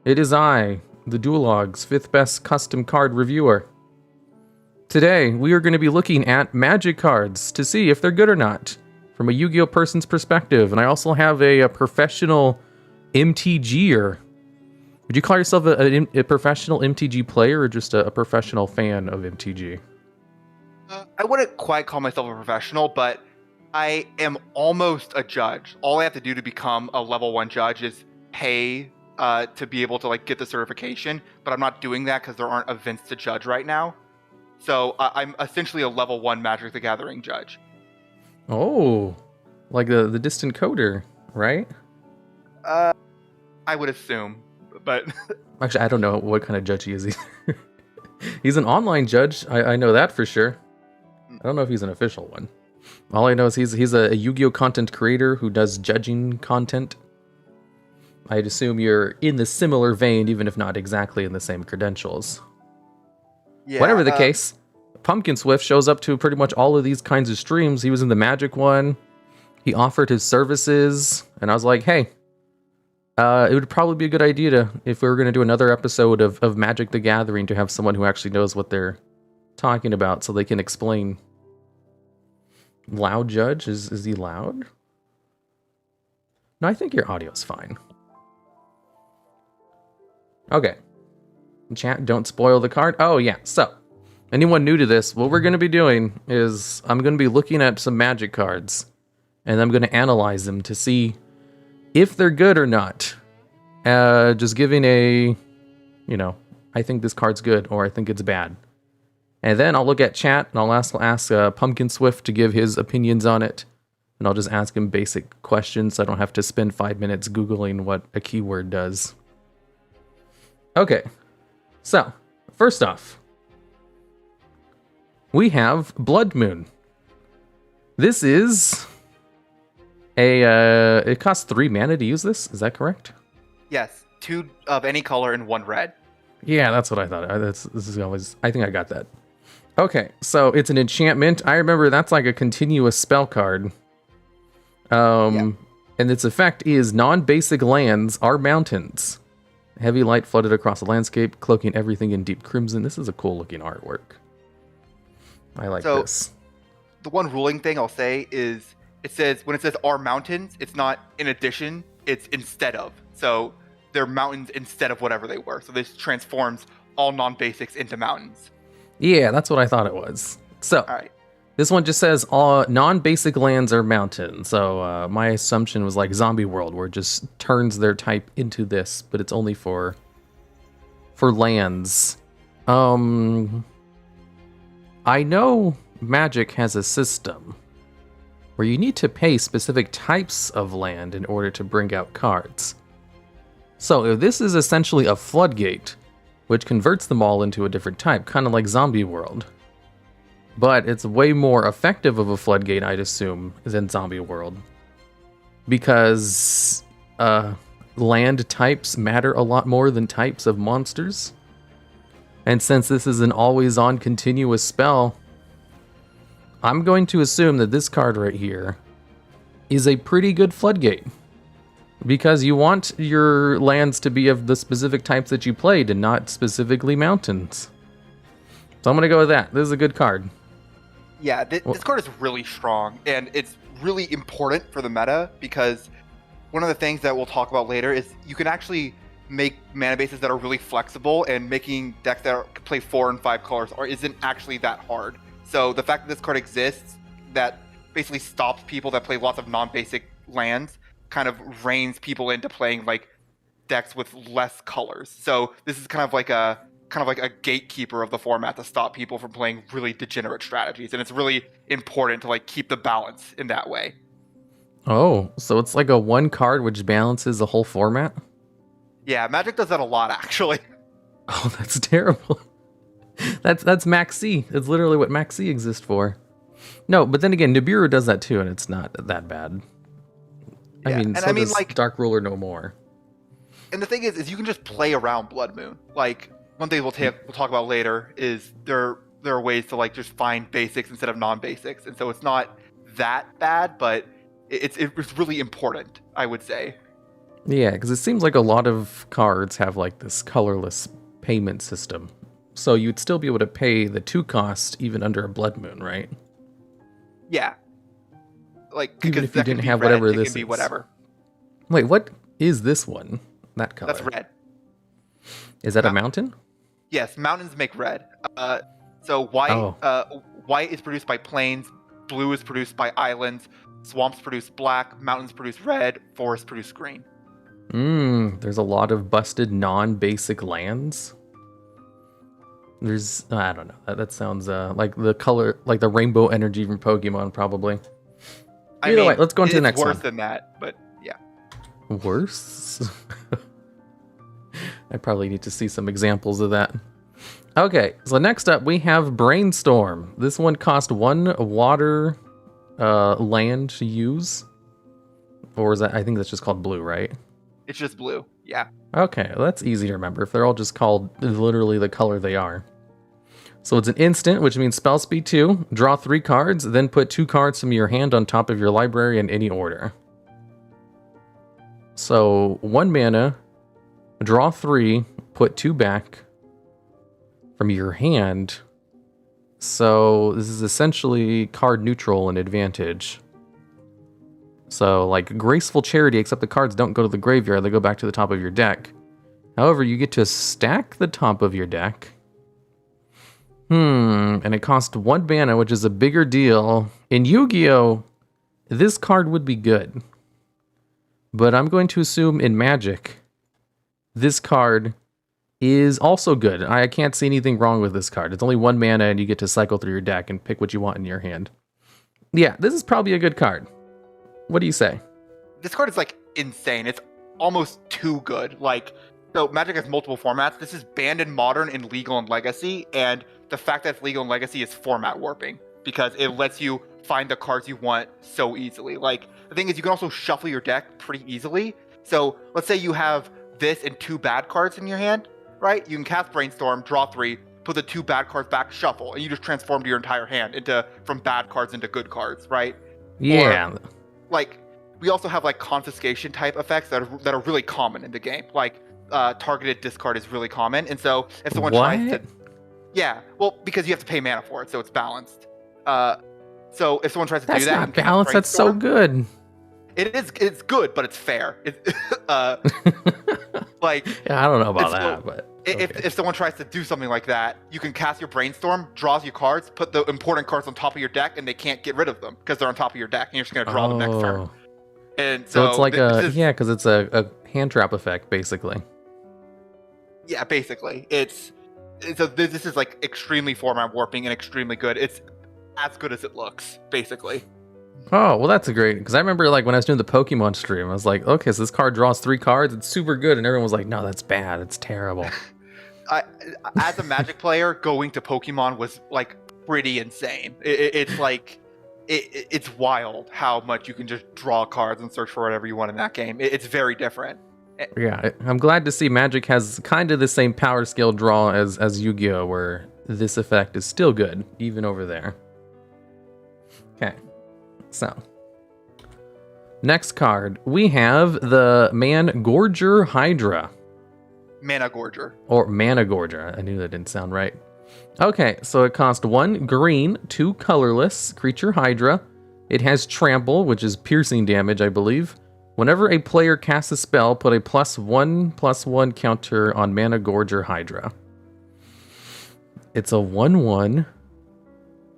It is I, the TheDuelLogs, 5th best custom card reviewer. Today, we are going to be looking at magic cards to see if they're good or not, from a Yu-Gi-Oh! Person's perspective. And I also have a professional MTGer. Would you call yourself a professional MTG player or just a professional fan of MTG? I wouldn't quite call myself a professional, but I am almost a judge. All I have to do to become a level 1 judge is pay to be able to get the certification, but I'm not doing that because there aren't events to judge right now. So I'm essentially a level 1 Magic the Gathering judge. Oh, like the distant coder, right? I would assume, but Actually, I don't know what kind of judge he is either. He's an online judge, I know that for sure. I don't know if he's an official one. All I know is he's a Yu-Gi-Oh! Content creator who does judging content. I'd assume you're in the similar vein, even if not exactly in the same credentials. yeah. Whatever the case, PumkinSwift shows up to pretty much all of these kinds of streams. He was in the Magic one. He offered his services, and I was like, hey, it would probably be a good idea if we were going to do another episode of Magic the Gathering, to have someone who actually knows what they're talking about so they can explain. Loud judge? Is he loud? No, I think your audio's fine. Okay. Chat, don't spoil the card. Oh, yeah. So, anyone new to this, what we're going to be doing is I'm going to be looking at some Magic cards, and I'm going to analyze them to see if they're good or not. Just giving a, I think this card's good, or I think it's bad. And then I'll look at chat, and I'll ask PumkinSwift to give his opinions on it. And I'll just ask him basic questions so I don't have to spend 5 minutes Googling what a keyword does. Okay, so, first off, we have Blood Moon. This is it costs 3 mana to use this, is that correct? Yes, 2 of any color and 1 red. Yeah, that's what I thought. I think I got that. Okay, so it's an enchantment. I remember that's like a continuous spell card. And its effect is non-basic lands are mountains. Heavy light flooded across the landscape, cloaking everything in deep crimson. This is a cool looking artwork. I like this. The one ruling thing I'll say is when it says are mountains, it's not in addition, it's instead of. So they're mountains instead of whatever they were. So this transforms all non-basics into mountains. Yeah, that's what I thought it was. So, all right. This one just says all non-basic lands are mountains. So my assumption was like Zombie World, where it just turns their type into this, but it's only for lands. I know Magic has a system where you need to pay specific types of land in order to bring out cards. So if this is essentially a floodgate, which converts them all into a different type, kind of like Zombie World. But it's way more effective of a floodgate, I'd assume, than Zombie World. Because land types matter a lot more than types of monsters. And since this is an always-on continuous spell, I'm going to assume that this card right here is a pretty good floodgate. Because you want your lands to be of the specific types that you played and not specifically mountains. So I'm going to go with that. This is a good card. Yeah, this card is really strong, and it's really important for the meta, because one of the things that we'll talk about later is you can actually make mana bases that are really flexible, and making decks that play 4 and 5 colors isn't actually that hard. So the fact that this card exists, that basically stops people that play lots of non-basic lands, kind of reins people into playing like decks with less colors. So this is kind of like a gatekeeper of the format to stop people from playing really degenerate strategies, and it's really important to keep the balance in that way. Oh, so it's like a 1 card which balances the whole format? Yeah, Magic does that a lot, actually. Oh, that's terrible. That's Max C. It's literally what Max C exists for. No, but then again, Nibiru does that too, and it's not that bad. Yeah, does Dark Ruler no more. And the thing is you can just play around Blood Moon. One thing we'll talk about later is there are ways to just find basics instead of non-basics, and so it's not that bad, but it's really important, I would say. Yeah, because it seems like a lot of cards have like this colorless payment system. So you'd still be able to pay the 2 cost even under a blood moon, right? Yeah. Like, Even because if you that can didn't be have red, whatever it this can be is. whatever. Wait, what is this one? That color. That's red. Is that a mountain? Yes, mountains make red. So white, white is produced by plains, blue is produced by islands, swamps produce black, mountains produce red, forests produce green. There's a lot of busted non-basic lands. There's, I don't know. That sounds like the color, like the rainbow energy from Pokemon, probably. Either way, let's go into the next one. It's worse than that, but yeah. Worse? I probably need to see some examples of that. Okay, so next up we have Brainstorm. This one cost 1 water land to use. Or is that, I think that's just called blue, right? It's just blue, yeah. Okay, well, that's easy to remember if they're all just called literally the color they are. So it's an instant, which means spell speed 2, draw 3 cards, then put 2 cards from your hand on top of your library in any order. So 1 mana, draw 3, put 2 back from your hand. So this is essentially card neutral and advantage. So like Graceful Charity, except the cards don't go to the graveyard, they go back to the top of your deck. However, you get to stack the top of your deck. And it costs 1 mana, which is a bigger deal. In Yu-Gi-Oh, this card would be good. But I'm going to assume in Magic, this card is also good. I can't see anything wrong with this card. It's only 1 mana and you get to cycle through your deck and pick what you want in your hand. Yeah, this is probably a good card. What do you say? This card is like insane. It's almost too good. Like, so Magic has multiple formats. This is banned in Modern, in Legal, and Legacy, and the fact that it's Legal and Legacy is format warping because it lets you find the cards you want so easily. Like, the thing is, you can also shuffle your deck pretty easily. So let's say you have this and 2 bad cards in your hand, right? You can cast Brainstorm, draw 3, put the 2 bad cards back, shuffle, and you just transform your entire hand from bad cards into good cards, right? Yeah. Or, like, we also have like confiscation type effects that are really common in the game. Like, targeted discard is really common, and so if someone tries to, yeah, well, because you have to pay mana for it, so it's balanced. So if someone tries to do that, that's not balanced. That's so good. It's good, but it's fair. Like, yeah, I don't know about that, but if someone tries to do something like that, you can cast your Brainstorm, draws your cards, put the important cards on top of your deck, and they can't get rid of them because they're on top of your deck, and you're just gonna draw them next turn. And so it's like because it's a hand trap effect, basically. Yeah, basically, this is like extremely format warping and extremely good. It's as good as it looks, basically. Oh, well, that's great. Because I remember, like, when I was doing the Pokemon stream, I was like, okay, so this card draws 3 cards. It's super good. And everyone was like, no, that's bad. It's terrible. As a Magic player, going to Pokemon was, like, pretty insane. It's like, it's wild how much you can just draw cards and search for whatever you want in that game. It's very different. Yeah, I'm glad to see Magic has kind of the same power scale draw as Yu-Gi-Oh, where this effect is still good, even over there. Okay. So, next card, we have the Man-Gorger Hydra. Mana Gorger. Or Mana Gorger. I knew that didn't sound right. Okay, so it costs 1 green, 2 colorless, creature Hydra. It has trample, which is piercing damage, I believe. Whenever a player casts a spell, put a +1/+1 counter on Mana Gorger Hydra. It's a 1/1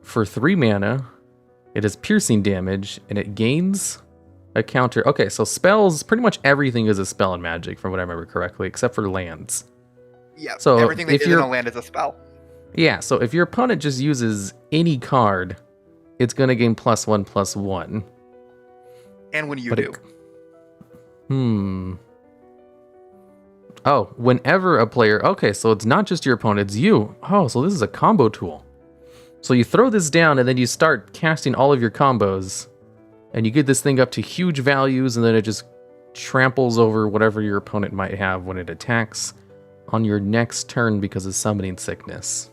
for 3 mana. It has piercing damage, and it gains a counter. Okay, so spells, pretty much everything is a spell in Magic, from what I remember correctly, except for lands. Yeah, so everything that isn't a land is a spell. Yeah, so if your opponent just uses any card, it's going to gain +1/+1. And when you do. Oh, whenever a player... Okay, so it's not just your opponent, it's you. Oh, so this is a combo tool. So you throw this down, and then you start casting all of your combos, and you get this thing up to huge values, and then it just tramples over whatever your opponent might have when it attacks on your next turn because of summoning sickness.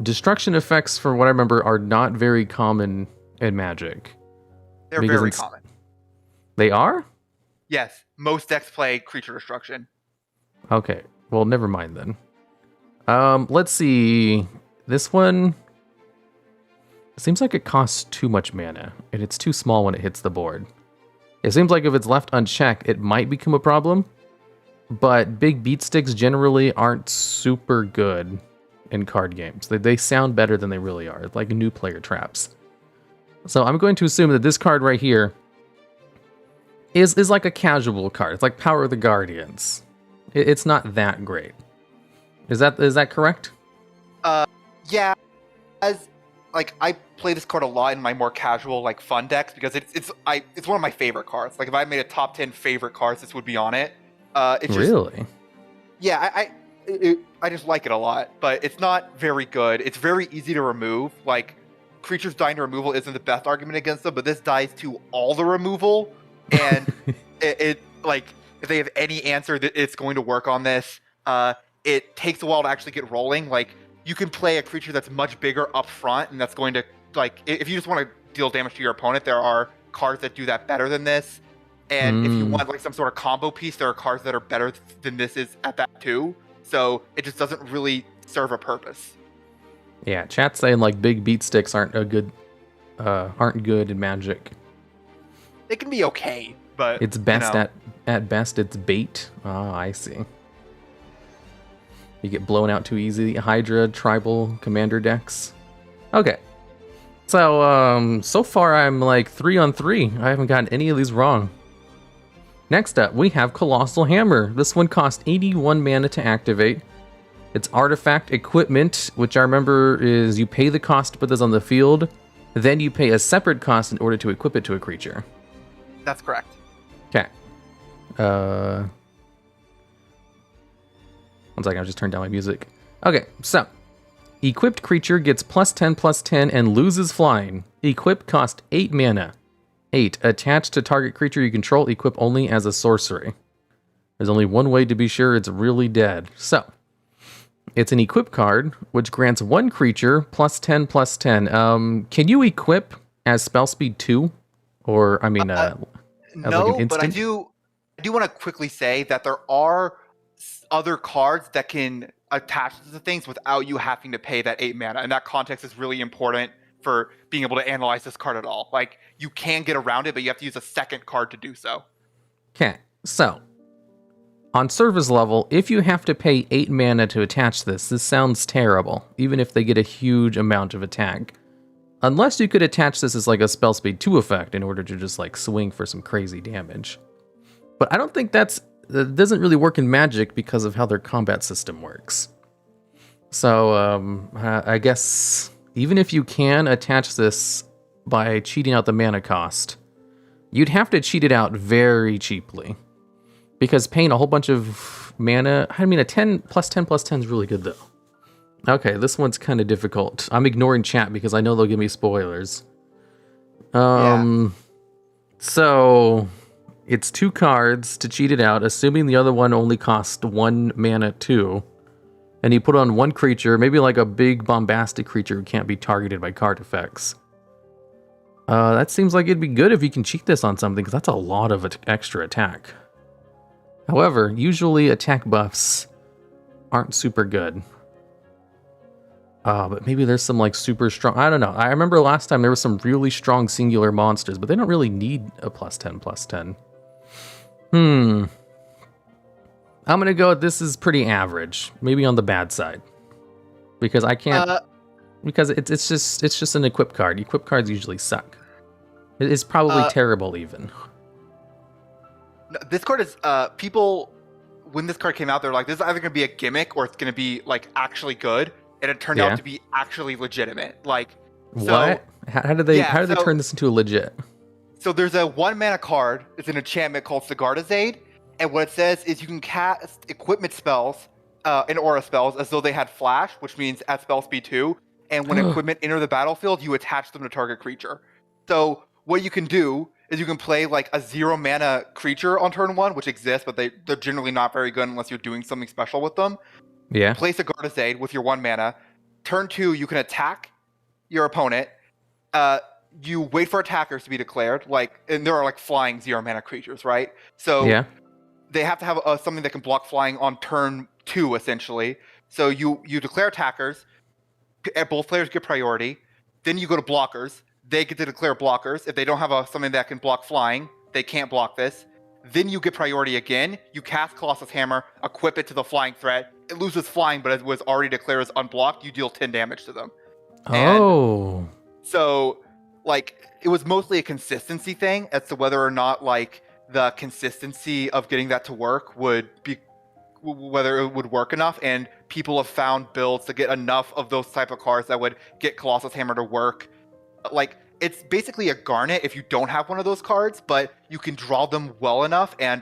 Destruction effects, from what I remember, are not very common in Magic. They're Because very common. they are? Yes, most decks play creature destruction. Okay, well, never mind then. Let's see. This one seems like it costs too much mana, and it's too small when it hits the board. It seems like if it's left unchecked, it might become a problem, but big beat sticks generally aren't super good in card games. They sound better than they really are, like new player traps. So I'm going to assume that this card right here is like a casual card. It's like Power of the Guardians. It's not that great. Is that correct? Yeah, as like I play this card a lot in my more casual like fun decks because it's one of my favorite cards. Like if I made a top 10 favorite cards, this would be on it. It's just, really? Yeah, I just like it a lot, but it's not very good. It's very easy to remove. Like creatures dying to removal isn't the best argument against them, but this dies to all the removal, and it like if they have any answer that it's going to work on this. It takes a while to actually get rolling. Like you can play a creature that's much bigger up front, and that's going to like if you just want to deal damage to your opponent, there are cards that do that better than this. And if you want like some sort of combo piece, there are cards that are better than this is at that too. So it just doesn't really serve a purpose. Yeah, chat's saying like big beat sticks aren't good in Magic. They can be okay, but it's best at best it's bait. Oh, I see. You get blown out too easy. Hydra, Tribal, Commander decks. Okay. So, so far I'm like 3 on 3. I haven't gotten any of these wrong. Next up, we have Colossal Hammer. This one costs 81 mana to activate. It's artifact equipment, which I remember is you pay the cost to put this on the field, then you pay a separate cost in order to equip it to a creature. That's correct. Okay. One second, I'll just turn down my music. Okay, so equipped creature gets +10/+10 and loses flying. Equip cost 8 mana. 8. Attached to target creature you control, equip only as a sorcery. There's only one way to be sure it's really dead. So, it's an equip card, which grants one creature +10/+10. Can you equip as spell speed 2? Or, I mean, no, like an but I instant? do want to quickly say that there are other cards that can attach to things without you having to pay that 8 mana, and that context is really important for being able to analyze this card at all. Like, you can get around it, but you have to use a second card to do so. Okay, so on surface level, if you have to pay 8 mana to attach this sounds terrible, even if they get a huge amount of attack. Unless you could attach this as like a spell speed 2 effect in order to just like swing for some crazy damage. But I don't think that doesn't really work in Magic because of how their combat system works. So I guess even if you can attach this by cheating out the mana cost, you'd have to cheat it out very cheaply. Because paying a whole bunch of mana, I mean, a 10/+10/+10 is really good though. Okay, this one's kind of difficult. I'm ignoring chat because I know they'll give me spoilers. So it's 2 cards to cheat it out, assuming the other one only costs 1 mana too. And you put on one creature, maybe like a big bombastic creature who can't be targeted by card effects. That seems like it'd be good if you can cheat this on something, because that's a lot of extra attack. However, usually attack buffs aren't super good. But maybe there's some like super strong, I don't know. I remember last time there was some really strong singular monsters, but they don't really need a +10/+10. I'm gonna go with this is pretty average, maybe on the bad side, because I can't. Because it's just an equip card. Equip cards usually suck. It's probably terrible even. This card is people when this card came out, they're like, this is either gonna be a gimmick or it's gonna be like actually good, and it turned out to be actually legitimate. Like, what? How did they turn this into a legit? So there's a 1 mana card. It's an enchantment called Sigarda's Aid. And what it says is you can cast equipment spells and aura spells as though they had flash, which means at spell speed 2. And when equipment enter the battlefield, you attach them to target creature. So what you can do is you can play like a 0 mana creature on turn 1, which exists, but they're generally not very good unless you're doing something special with them. Yeah. Play Sigarda's Aid with your 1 mana. Turn 2, you can attack your opponent. you wait for attackers to be declared, and there are like flying 0-mana creatures, right? So Yeah. they have to have something that can block flying on turn 2, essentially. So you declare attackers, both players get priority. Then you go to blockers. They get to declare blockers. If they don't have something that can block flying, they can't block this. Then you get priority again. You cast Colossus Hammer, equip it to the flying threat. It loses flying, but it was already declared as unblocked. You deal 10 damage to them. Oh. And so, it was mostly a consistency thing as to whether or not, the consistency of getting that to work whether it would work enough. And people have found builds to get enough of those type of cards that would get Colossus Hammer to work. It's basically a Garnet if you don't have one of those cards, but you can draw them well enough. And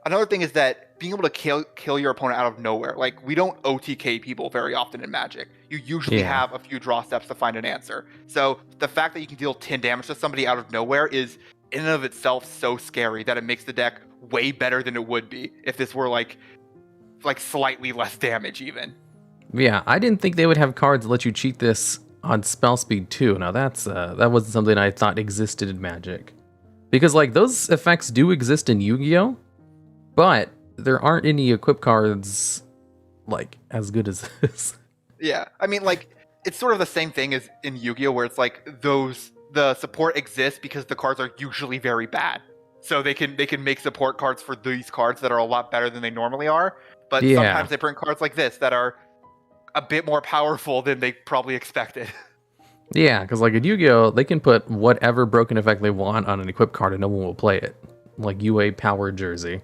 another thing is that being able to kill your opponent out of nowhere. We don't OTK people very often in Magic. You usually have a few draw steps to find an answer. So the fact that you can deal 10 damage to somebody out of nowhere is in and of itself so scary that it makes the deck way better than it would be if this were like slightly less damage even. Yeah, I didn't think they would have cards that let you cheat this on spell speed too. Now that wasn't something I thought existed in Magic. Because those effects do exist in Yu-Gi-Oh! But there aren't any equip cards as good as this. Yeah. I mean, it's sort of the same thing as in Yu-Gi-Oh! Where it's the support exists because the cards are usually very bad. So they can make support cards for these cards that are a lot better than they normally are. But sometimes they print cards like this that are a bit more powerful than they probably expected. Yeah, because in Yu-Gi-Oh! They can put whatever broken effect they want on an equip card and no one will play it. Like UA Power Jersey.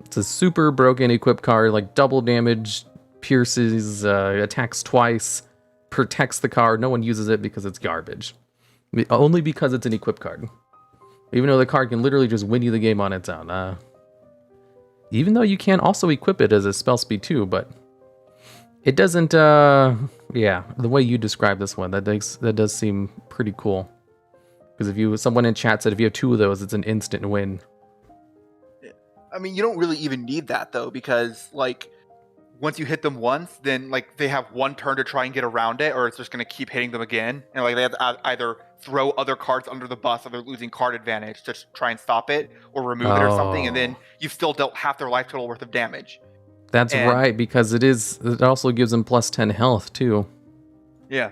It's a super broken equip card, double damage, pierces, attacks twice, protects the card. No one uses it because it's garbage. Only because it's an equip card. Even though the card can literally just win you the game on its own. Even though you can also equip it as a spell speed too, but it doesn't, yeah, the way you describe this one, that does seem pretty cool. Because someone in chat said if you have 2 of those, it's an instant win. I mean, you don't really even need that though, because once you hit them once, then they have one turn to try and get around it, or it's just going to keep hitting them again. And they have to either throw other cards under the bus, or they're losing card advantage to try and stop it or remove it or something. And then you've still dealt half their life total worth of damage. That's right, because it also gives them plus 10 health too. Yeah.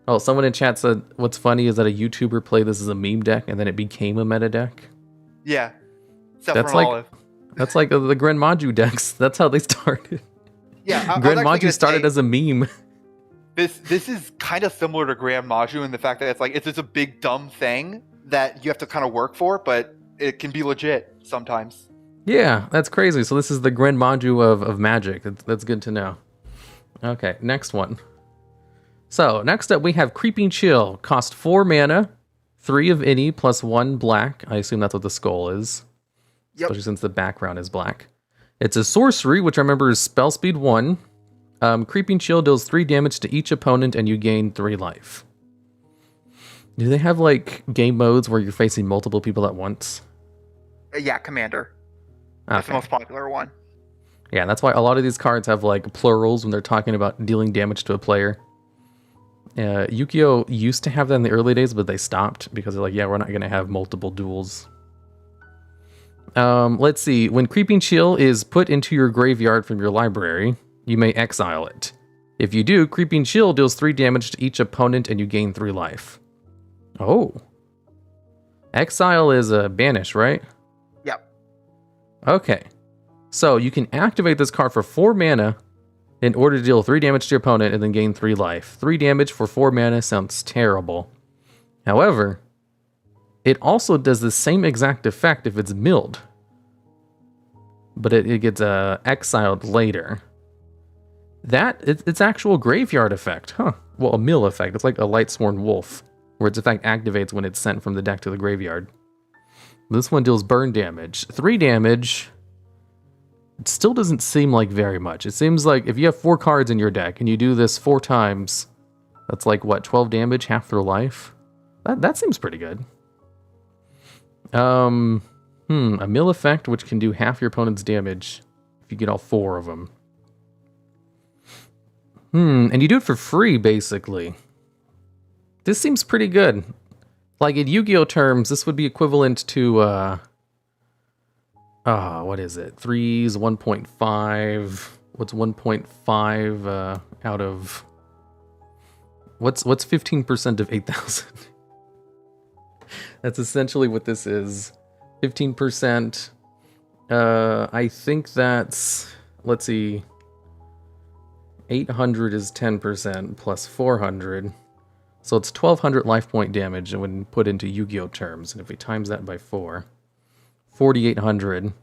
Oh, someone in chat said what's funny is that a YouTuber played this as a meme deck and then it became a meta deck. Yeah. That's that's like the Grand Maju decks. That's how they started. Yeah, Grand Maju started as a meme. This is kind of similar to Grand Maju in the fact that it's just a big dumb thing that you have to kind of work for, but it can be legit sometimes. Yeah, that's crazy. So this is the Grand Maju of Magic. That's good to know. Okay, next one. So next up we have Creeping Chill. Cost 4 mana, 3 of any, plus 1 black. I assume that's what the skull is. Yep. Especially since the background is black. It's a sorcery, which I remember is spell speed 1. Creeping Chill deals 3 damage to each opponent and you gain 3 life. Do they have game modes where you're facing multiple people at once? Yeah, Commander. That's the most popular one. Yeah, that's why a lot of these cards have plurals when they're talking about dealing damage to a player. Yu-Gi-Oh! Used to have that in the early days, but they stopped because they're yeah, we're not going to have multiple duels. Let's see. When Creeping Chill is put into your graveyard from your library, you may exile it. If you do, Creeping Chill deals 3 damage to each opponent and you gain 3 life. Oh. Exile is a banish, right? Yep. Okay. So you can activate this card for 4 mana in order to deal 3 damage to your opponent and then gain 3 life. 3 damage for 4 mana sounds terrible. However, it also does the same exact effect if it's milled. But it gets exiled later. It's actual graveyard effect, huh? Well, a mill effect. It's like a Lightsworn Wolf, where its effect activates when it's sent from the deck to the graveyard. This one deals burn damage. 3 damage. It still doesn't seem like very much. It seems like if you have 4 cards in your deck and you do this 4 times, that's like, what, 12 damage, half their life? That seems pretty good. A mill effect, which can do half your opponent's damage if you get all 4 of them. And you do it for free, basically. This seems pretty good. Like in Yu-Gi-Oh terms, this would be equivalent to what is it? 3's 1.5. What's 1.5 out of what's 15% of 8,000? That's essentially what this is. 15%. I think that's, let's see, 800 is 10% plus 400. So it's 1,200 life point damage when put into Yu-Gi-Oh terms. And if we times that by 4, 4,800.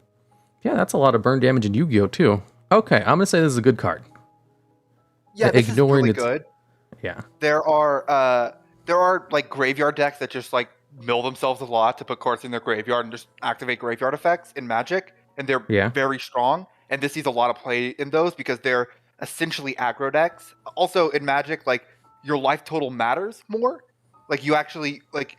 Yeah, that's a lot of burn damage in Yu-Gi-Oh too. Okay, I'm going to say this is a good card. Yeah, this is really good. Yeah. There are like graveyard decks that just like mill themselves a lot to put cards in their graveyard and just activate graveyard effects in Magic, and they're very strong. And this sees a lot of play in those because they're essentially aggro decks. Also in Magic, like your life total matters more. Like you actually like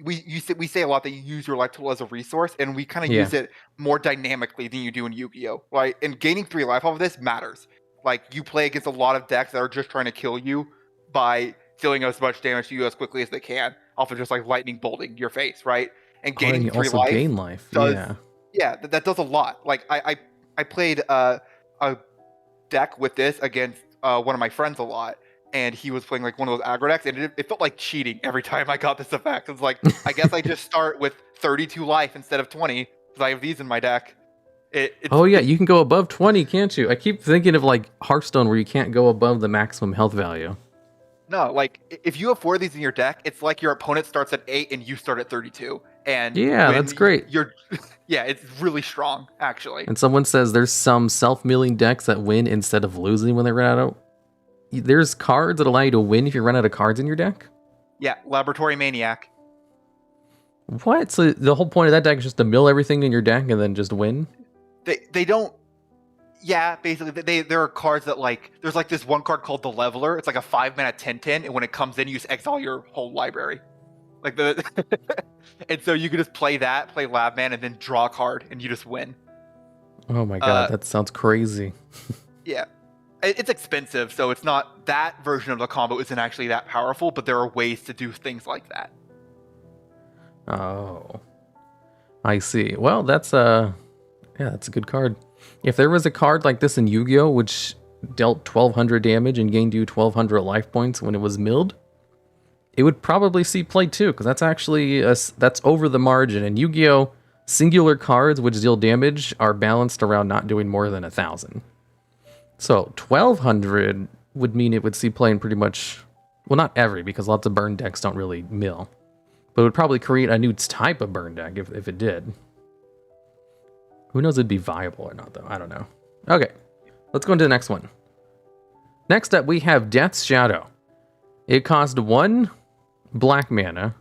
we say a lot that you use your life total as a resource, and we kind of use it more dynamically than you do in Yu-Gi-Oh! Right? And gaining 3 life off of this matters. Like you play against a lot of decks that are just trying to kill you by dealing as much damage to you as quickly as they can, off of just like lightning bolting your face, right? And gaining 3 life. Gain life. Does, that does a lot. Like I played a deck with this against one of my friends a lot, and he was playing like one of those aggro decks, and it felt like cheating every time I got this effect. It's like, I guess I just start with 32 life instead of 20 because I have these in my deck. You can go above 20, can't you? I keep thinking of like Hearthstone where you can't go above the maximum health value. No, like if you have 4 of these in your deck, it's like your opponent starts at 8 and you start at 32. And that's great. It's really strong, actually. And someone says there's some self-milling decks that win instead of losing when they run out of... There's cards that allow you to win if you run out of cards in your deck? Yeah, Laboratory Maniac. What? So the whole point of that deck is just to mill everything in your deck and then just win? They don't... Yeah, basically, there are cards that, like... There's, like, this one card called the Leveler. It's like a 5-mana 10/10, and when it comes in, you just exile your whole library. Like, and so you can just play that, play Labman, and then draw a card, and you just win. Oh my god, that sounds crazy. Yeah. It's expensive, so it's not... That version of the combo isn't actually that powerful, but there are ways to do things like that. Oh. I see. Well, that's a good card. If there was a card like this in Yu-Gi-Oh! Which dealt 1,200 damage and gained you 1,200 life points when it was milled, it would probably see play too, because that's actually... that's over the margin. In Yu-Gi-Oh! Singular cards which deal damage are balanced around not doing more than 1,000. So 1,200 would mean it would see play in pretty much... Well, not every, because lots of burn decks don't really mill. But it would probably create a new type of burn deck if it did. Who knows if it'd be viable or not, though? I don't know. Okay, let's go into the next one. Next up, we have Death's Shadow. It cost 1 black mana.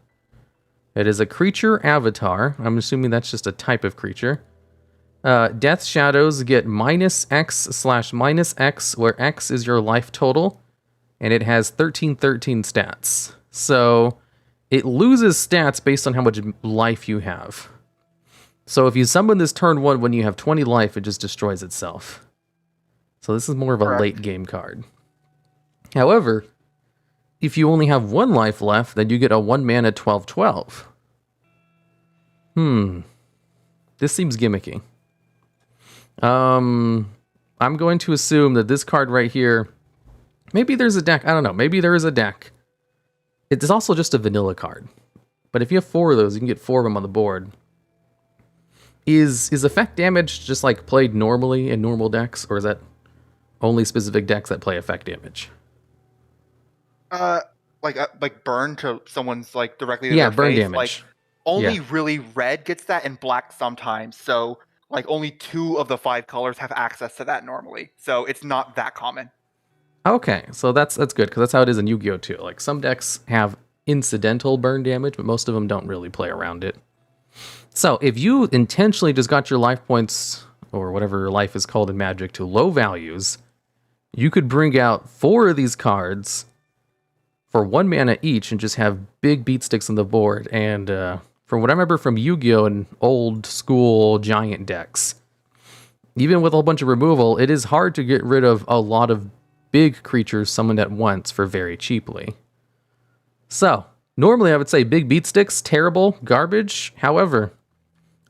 It is a creature avatar. I'm assuming that's just a type of creature. Death's Shadows get -X/-X, where X is your life total, and it has 1313 stats. So it loses stats based on how much life you have. So if you summon this turn 1 when you have 20 life, it just destroys itself. So this is more of a late game card. However, if you only have 1 life left, then you get a 1 mana 12/12. This seems gimmicky. I'm going to assume that this card right here, maybe there's a deck, I don't know, maybe there is a deck. It's also just a vanilla card. But if you have 4 of those, you can get 4 of them on the board. Is effect damage just like played normally in normal decks, or is that only specific decks that play effect damage? Like burn to someone's like directly to their burn face. damage. Like only really red gets that, and black sometimes. So like only 2 of the 5 colors have access to that normally. So it's not that common. Okay, so that's good, because that's how it is in Yu-Gi-Oh! Too. Like some decks have incidental burn damage, but most of them don't really play around it. So if you intentionally just got your life points, or whatever your life is called in Magic, to low values, you could bring out 4 of these cards for 1 mana each and just have big beat sticks on the board. And from what I remember from Yu-Gi-Oh! And old school giant decks, even with a whole bunch of removal, it is hard to get rid of a lot of big creatures summoned at once for very cheaply. So, normally I would say big beat sticks, terrible, garbage. However,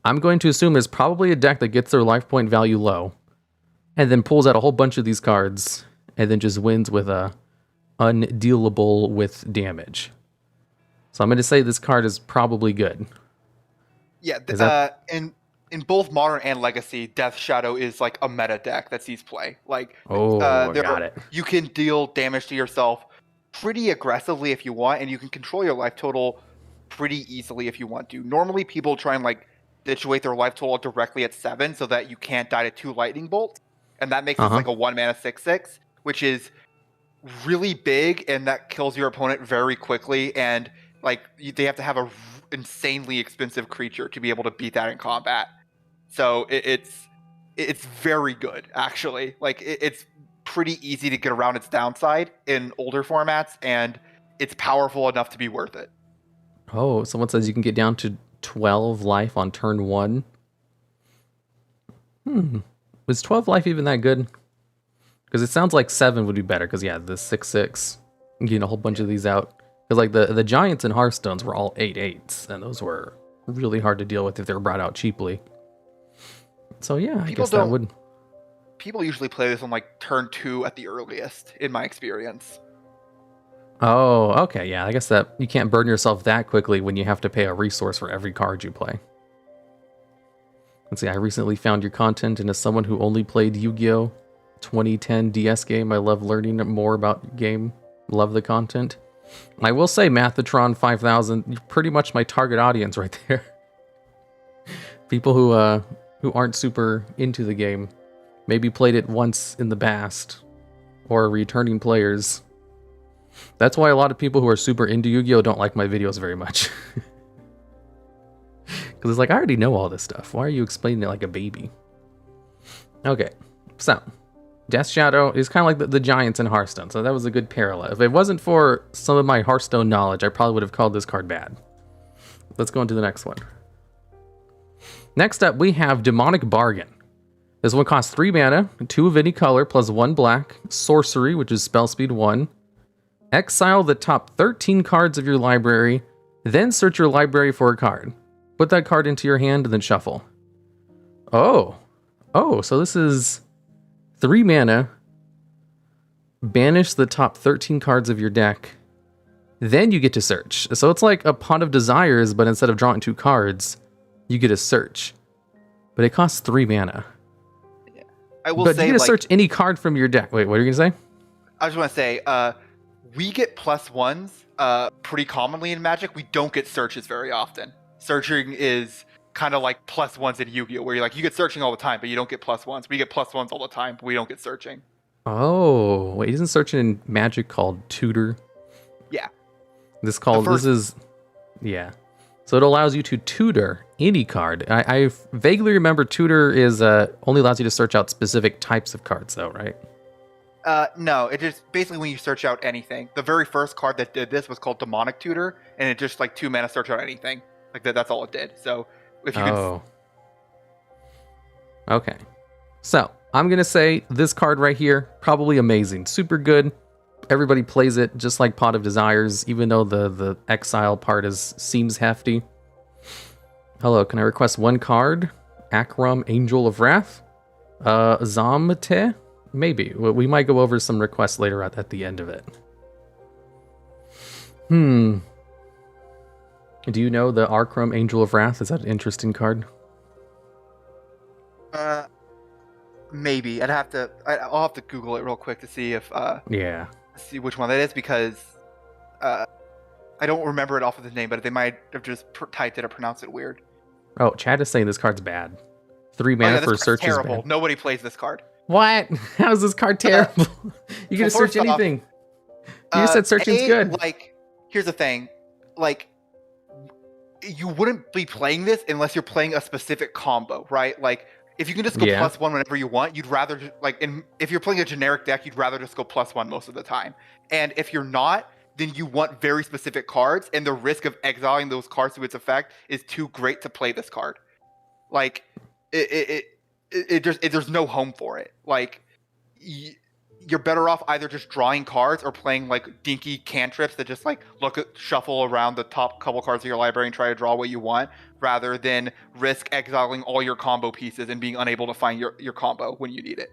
I'm going to assume there's probably a deck that gets their life point value low and then pulls out a whole bunch of these cards and then just wins with a undealable with damage. So I'm going to say this card is probably good. Yeah, in both Modern and Legacy, Death Shadow is like a meta deck that sees play. Like, got it. You can deal damage to yourself pretty aggressively if you want, and you can control your life total pretty easily if you want to. Normally, people try and like situate their life total directly at 7 so that you can't die to 2 lightning bolts, and that makes this like a 1-mana 6/6, which is really big, and that kills your opponent very quickly. And like they have to have a insanely expensive creature to be able to beat that in combat. So it's very good, actually. Like it's pretty easy to get around its downside in older formats, and it's powerful enough to be worth it. Oh, someone says you can get down to 12 life on turn 1. Was 12 life even that good? Because it sounds like 7 would be better, because yeah, the 6/6, getting a whole bunch of these out. Because like the Giants and Hearthstones were all 8/8s, and those were really hard to deal with if they were brought out cheaply. So yeah, I guess that would... People usually play this on like turn 2 at the earliest, in my experience. Oh, okay, yeah, I guess that you can't burn yourself that quickly when you have to pay a resource for every card you play. Let's see, I recently found your content, and as someone who only played Yu-Gi-Oh! 2010 DS game, I love learning more about the game. Love the content. I will say, Mathatron 5000, you're pretty much my target audience right there. People who aren't super into the game, maybe played it once in the past, or returning players. That's why a lot of people who are super into Yu-Gi-Oh! Don't like my videos very much. Because it's like, I already know all this stuff. Why are you explaining it like a baby? Okay, so Death Shadow is kind of like the Giants in Hearthstone, so that was a good parallel. If it wasn't for some of my Hearthstone knowledge, I probably would have called this card bad. Let's go into the next one. Next up, we have Demonic Bargain. This one costs 3 mana, 2 of any color, plus 1 black, sorcery, which is spell speed 1. Exile the top 13 cards of your library, then search your library for a card. Put that card into your hand and then shuffle. Oh, so this is 3 mana, banish the top 13 cards of your deck, then you get to search. So it's like a Pot of Desires, but instead of drawing 2 cards, you get to search. But it costs 3 mana. Yeah. But you get to search any card from your deck. Wait, what are you going to say? I just want to say, we get +1s pretty commonly in Magic. We don't get searches very often. Searching is kind of like +1s in Yu-Gi-Oh! Where you get searching all the time, but you don't get +1s. We get +1s all the time, but we don't get searching. Oh, wait, isn't searching in Magic called tutor? Yeah. Yeah. So it allows you to tutor any card. I vaguely remember tutor is only allows you to search out specific types of cards, though, right? No, it just basically when you search out anything. The very first card that did this was called Demonic Tutor, and it just like 2 mana search out anything. Like that's all it did. So if you could... Okay. So I'm gonna say this card right here, probably amazing, super good. Everybody plays it just like Pot of Desires, even though the exile part seems hefty. Hello, can I request 1 card? Akram, Angel of Wrath? Zamate? Maybe. We might go over some requests later at the end of it. Do you know the Akram, Angel of Wrath? Is that an interesting card? Maybe. I'll have to Google it real quick to see if... Yeah. See which one that is, because I don't remember it off of the name, but they might have just typed it or pronounced it weird. Oh, Chad is saying this card's bad. 3 mana for search is terrible. bad. Nobody plays this card. What? How is this card terrible? You can search anything. You said searching's good. Like, here's the thing. Like, you wouldn't be playing this unless you're playing a specific combo, right? Like, if you can just go +1 whenever you want, you'd rather, if you're playing a generic deck, you'd rather just go +1 most of the time. And if you're not, then you want very specific cards, and the risk of exiling those cards to its effect is too great to play this card. Like, there's no home for it. Like, you're better off either just drawing cards or playing like dinky cantrips that just like shuffle around the top couple cards of your library and try to draw what you want, rather than risk exiling all your combo pieces and being unable to find your combo when you need it.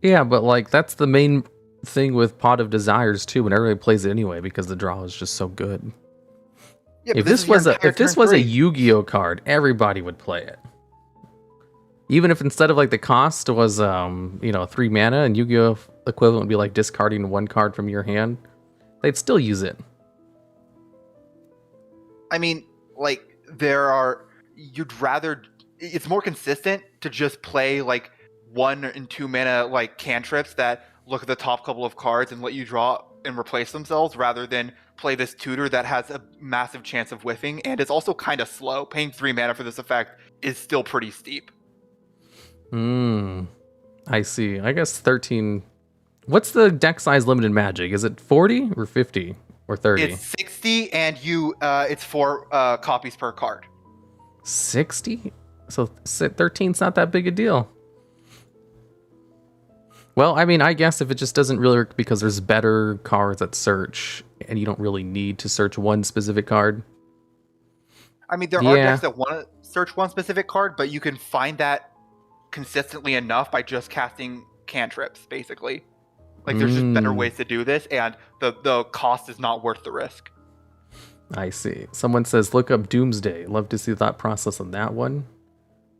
Yeah, but like that's the main thing with Pot of Desires too, when everybody plays it anyway because the draw is just so good. Yeah, if this was a Yu-Gi-Oh card, everybody would play it. Even if instead of like the cost was 3 mana and Yu-Gi-Oh equivalent would be like discarding 1 card from your hand, they'd still use it. I mean, like it's more consistent to just play like 1 and 2 mana like cantrips that look at the top couple of cards and let you draw and replace themselves, rather than play this tutor that has a massive chance of whiffing and it's also kind of slow. Paying 3 mana for this effect is still pretty steep. I see. I guess 13. What's the deck size limit in Magic? Is it 40 or 50 or 30? It's 60 and it's 4 copies per card. 60? So 13's not that big a deal. Well, I mean, I guess if it just doesn't really work because there's better cards that search and you don't really need to search one specific card. I mean, there are decks that want to search one specific card, but you can find that consistently enough by just casting cantrips, basically. Like, there's just better ways to do this, and the cost is not worth the risk. I see. Someone says, look up Doomsday. Love to see the thought process on that one.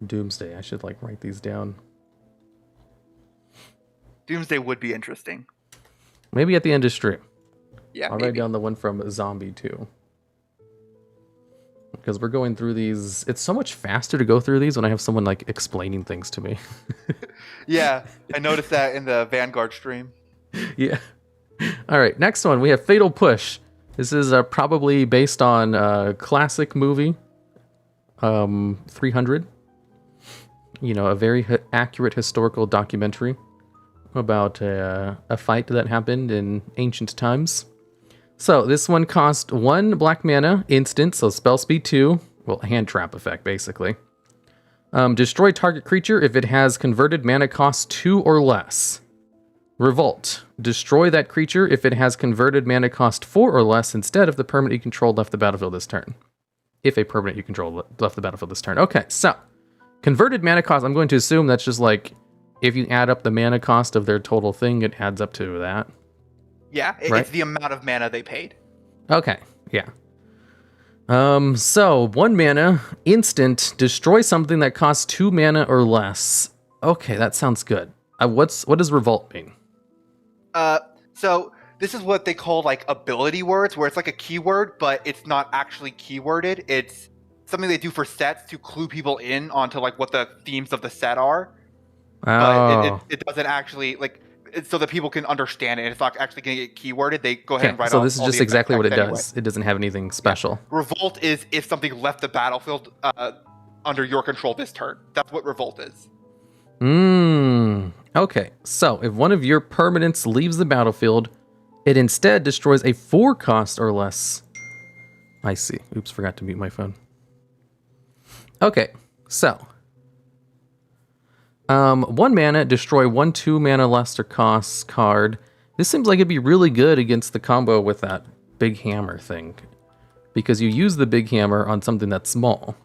Doomsday. I should, write these down. Doomsday would be interesting. Maybe at the end of stream. Yeah, I'll write down the one from Zombie too. Because we're going through these. It's so much faster to go through these when I have someone explaining things to me. Yeah, I noticed that in the Vanguard stream. Yeah. All right, next one. We have Fatal Push. This is probably based on a classic movie, 300. A very accurate historical documentary about a fight that happened in ancient times. So this one cost 1 black mana, instant, so spell speed 2. Well, hand trap effect, basically. Destroy target creature if it has converted mana cost 2 or less. Revolt. Destroy that creature if it has converted mana cost 4 or less instead of the permanent you control left the battlefield this turn. If a permanent you control left the battlefield this turn. Okay, so converted mana cost, I'm going to assume that's just if you add up the mana cost of their total thing, it adds up to that. Yeah, right? It's the amount of mana they paid. Okay, yeah. So 1 mana, instant, destroy something that costs 2 mana or less. Okay, that sounds good. What does revolt mean? So this is what they call ability words, where it's like a keyword, but it's not actually keyworded. It's something they do for sets to clue people in onto what the themes of the set are. Oh. But it doesn't actually so that people can understand it. It's not actually going to get keyworded. They go ahead and write. So this is just exactly what it anyway. does. It doesn't have anything special. Yeah. Revolt is if something left the battlefield under your control this turn. That's what revolt is. Okay. So if one of your permanents leaves the battlefield, it instead destroys a 4 cost or less. I see. Oops, forgot to mute my phone. Okay. So 1 mana, destroy 1 2 mana less or cost card. This seems like it'd be really good against the combo with that big hammer thing, because you use the big hammer on something that's small.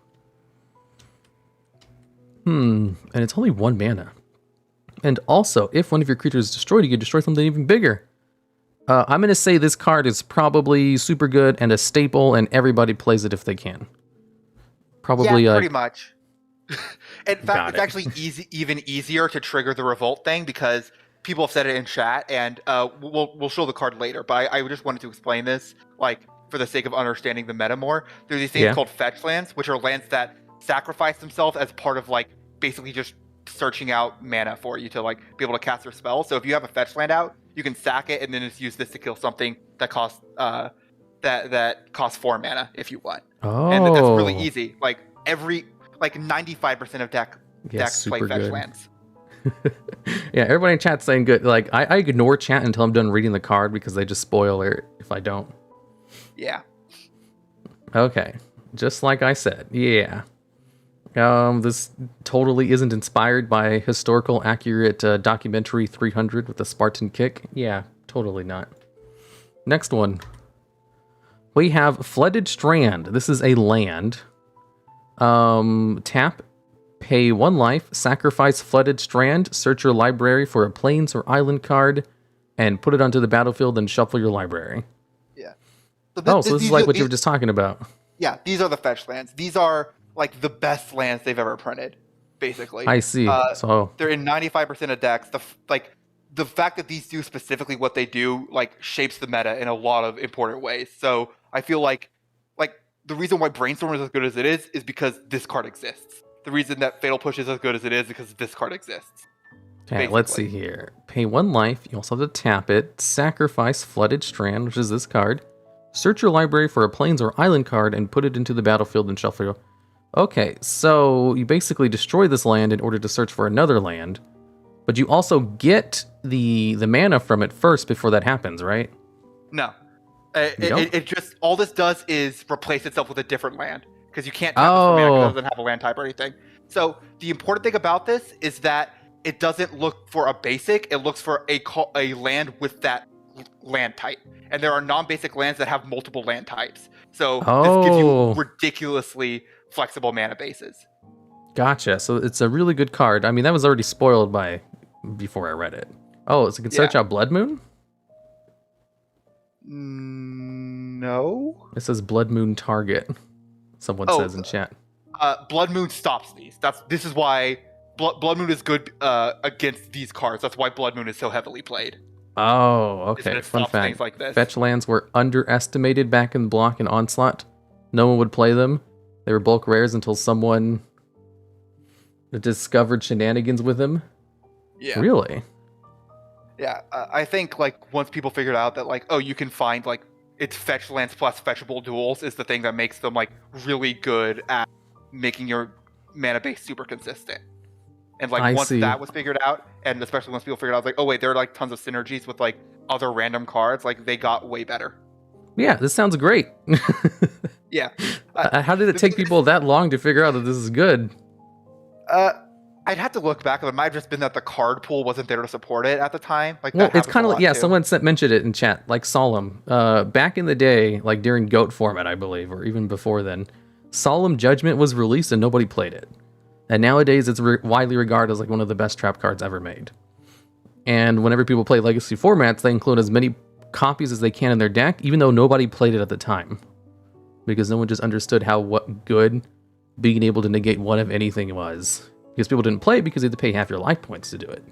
And it's only 1 mana. And also, if one of your creatures is destroyed, you can destroy something even bigger. I'm going to say this card is probably super good and a staple, and everybody plays it if they can. Probably, yeah, pretty much. In fact, it's actually even easier to trigger the revolt thing because people have said it in chat, and we'll show the card later. But I just wanted to explain this, for the sake of understanding the meta more. There are these things called fetch lands, which are lands that sacrifice themselves as part of basically just searching out mana for you to be able to cast your spell. So if you have a fetch land out, you can sack it and then just use this to kill something that costs that costs 4 mana if you want. Oh, and that's really easy. 95% of decks play fetch lands. Yeah, everybody in chat's saying good. I ignore chat until I'm done reading the card because they just spoil it if I don't. Yeah. Okay, just like I said. Yeah. This totally isn't inspired by historical accurate documentary 300 with a Spartan kick. Yeah, totally not. Next one. We have Flooded Strand. This is a land. Tap, pay 1 life, sacrifice Flooded Strand, search your library for a plains or island card, and put it onto the battlefield and shuffle your library. Yeah. So this is like what you were just talking about. Yeah, these are the fetch lands. These are like the best lands they've ever printed, basically. I see. So they're in 95% of decks. The fact that these do specifically what they do like shapes the meta in a lot of important ways. So I feel like the reason why Brainstorm is as good as it is because this card exists. The reason that Fatal Push is as good as it is because this card exists. okay, basically. let's see here. Pay 1 life. You also have to tap it. Sacrifice Flooded Strand, which is this card. Search your library for a plains or island card and put it into the battlefield and shuffle your... Okay, so you basically destroy this land in order to search for another land, but you also get the mana from it first before that happens, right? No. It just, all this does is replace itself with a different land, because you can't tap this for mana because it doesn't have a land type or anything. So the important thing about this is that it doesn't look for a basic, it looks for a land with that land type. And there are non-basic lands that have multiple land types. So this gives you ridiculously flexible mana bases. Gotcha. So it's a really good card. I mean, that was already spoiled before I read it. Oh, so you can search out Blood Moon? No. It says Blood Moon target. Someone says in chat. Blood Moon stops these. This is why Blood Moon is good against these cards. That's why Blood Moon is so heavily played. Oh, okay. Fun fact. Like this. Fetch lands were underestimated back in Block and Onslaught. No one would play them. They were bulk rares until someone discovered shenanigans with them. Yeah. Really? Yeah. I think like once people figured out that like, oh, you can find like it's fetch lands plus fetchable duels is the thing that makes them like really good at making your mana base super consistent. And like once that was figured out, and especially once people figured out, like, oh wait, there are like tons of synergies with like other random cards, like they got way better. Yeah, this sounds great. Yeah. How did it take people that long to figure out that this is good? I'd have to look back. It might have just been that the card pool wasn't there to support it at the time. Like, well, it's kind of like, someone mentioned it in chat, like Solemn. Back in the day, like during GOAT format, I believe, or even before then, Solemn Judgment was released and nobody played it. And nowadays, it's widely regarded as like one of the best trap cards ever made. And whenever people play legacy formats, they include as many copies as they can in their deck, even though nobody played it at the time. Because no one just understood what good being able to negate one of anything was. Because people didn't play it because they had to pay half your life points to do it.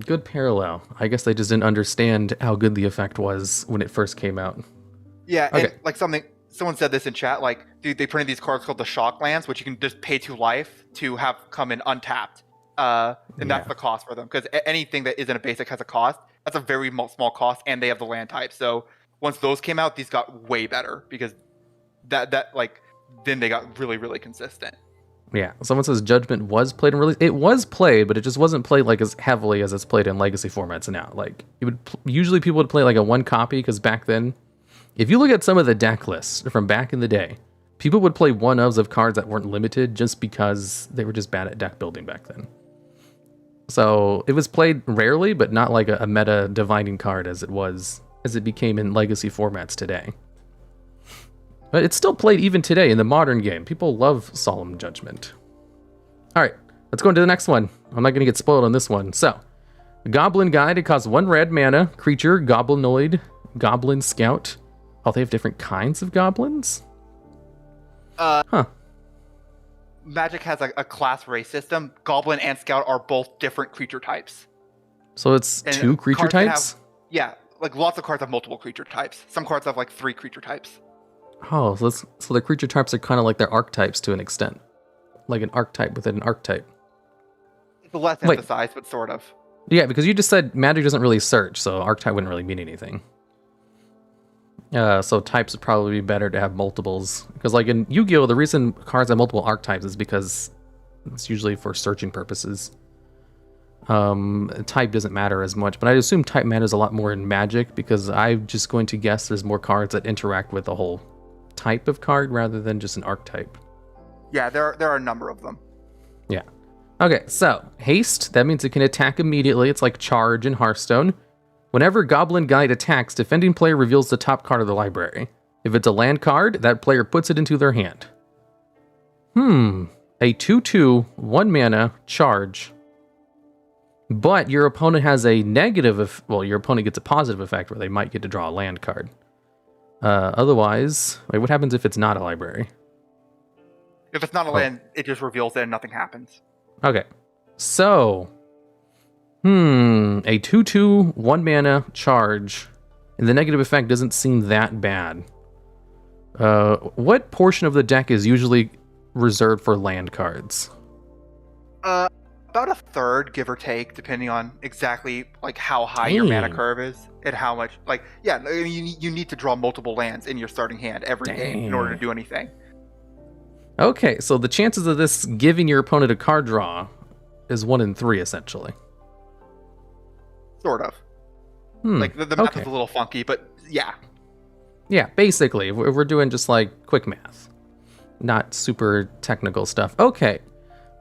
Good parallel. I guess they just didn't understand how good the effect was when it first came out. Yeah, okay. And like someone said this in chat, like, dude, they printed these cards called the Shock Lands, which you can just pay 2 life to have come in untapped. And that's the cost for them. Because anything that isn't a basic has a cost. That's a very small cost, and they have the land type. So once those came out, these got way better because then they got really, really consistent. Yeah. Someone says Judgment was played in release. It was played, but it just wasn't played like as heavily as it's played in legacy formats now. Like usually people would play like a 1 copy because back then, if you look at some of the deck lists from back in the day, people would play 1-ofs of cards that weren't limited just because they were just bad at deck building back then. So it was played rarely, but not like a meta dividing card as it became in legacy formats today. But it's still played even today in the modern game. People love Solemn Judgment. All right, let's go into the next one. I'm not going to get spoiled on this one. So, Goblin Guide, it costs 1 red mana. Creature, Goblinoid, Goblin Scout. Oh, they have different kinds of goblins? Magic has a class race system. Goblin and Scout are both different creature types. So it's 2 creature types? Like lots of cards have multiple creature types. Some cards have like 3 creature types. Oh, so the creature types are kind of like their archetypes to an extent. Like an archetype within an archetype. It's less emphasized, but sort of. Yeah, because you just said Magic doesn't really search, so archetype wouldn't really mean anything. So types would probably be better to have multiples. Because like in Yu-Gi-Oh, the reason cards have multiple archetypes is because it's usually for searching purposes. Type doesn't matter as much, but I assume type matters a lot more in Magic because I'm just going to guess there's more cards that interact with the whole type of card rather than just an archetype. Yeah, there are a number of them. Yeah. Okay, so haste, that means it can attack immediately. It's like charge in Hearthstone. Whenever Goblin Guide attacks, defending player reveals the top card of the library. If it's a land card, that player puts it into their hand. A 2/2, 1 mana, charge. But your opponent has a negative, your opponent gets a positive effect where they might get to draw a land card. Otherwise, wait, what happens if it's not a library? If it's not a land, it just reveals it and nothing happens. Okay, so, a 2/2, 1 mana, charge, and the negative effect doesn't seem that bad. What portion of the deck is usually reserved for land cards? About a third, give or take, depending on exactly like how high your mana curve is and how much. Like, yeah, you need to draw multiple lands in your starting hand every game in order to do anything. Okay, so the chances of this giving your opponent a card draw is 1 in 3, essentially. Sort of. Like, the math is a little funky, but yeah. Yeah, basically, if we're doing just like quick math, not super technical stuff. Okay,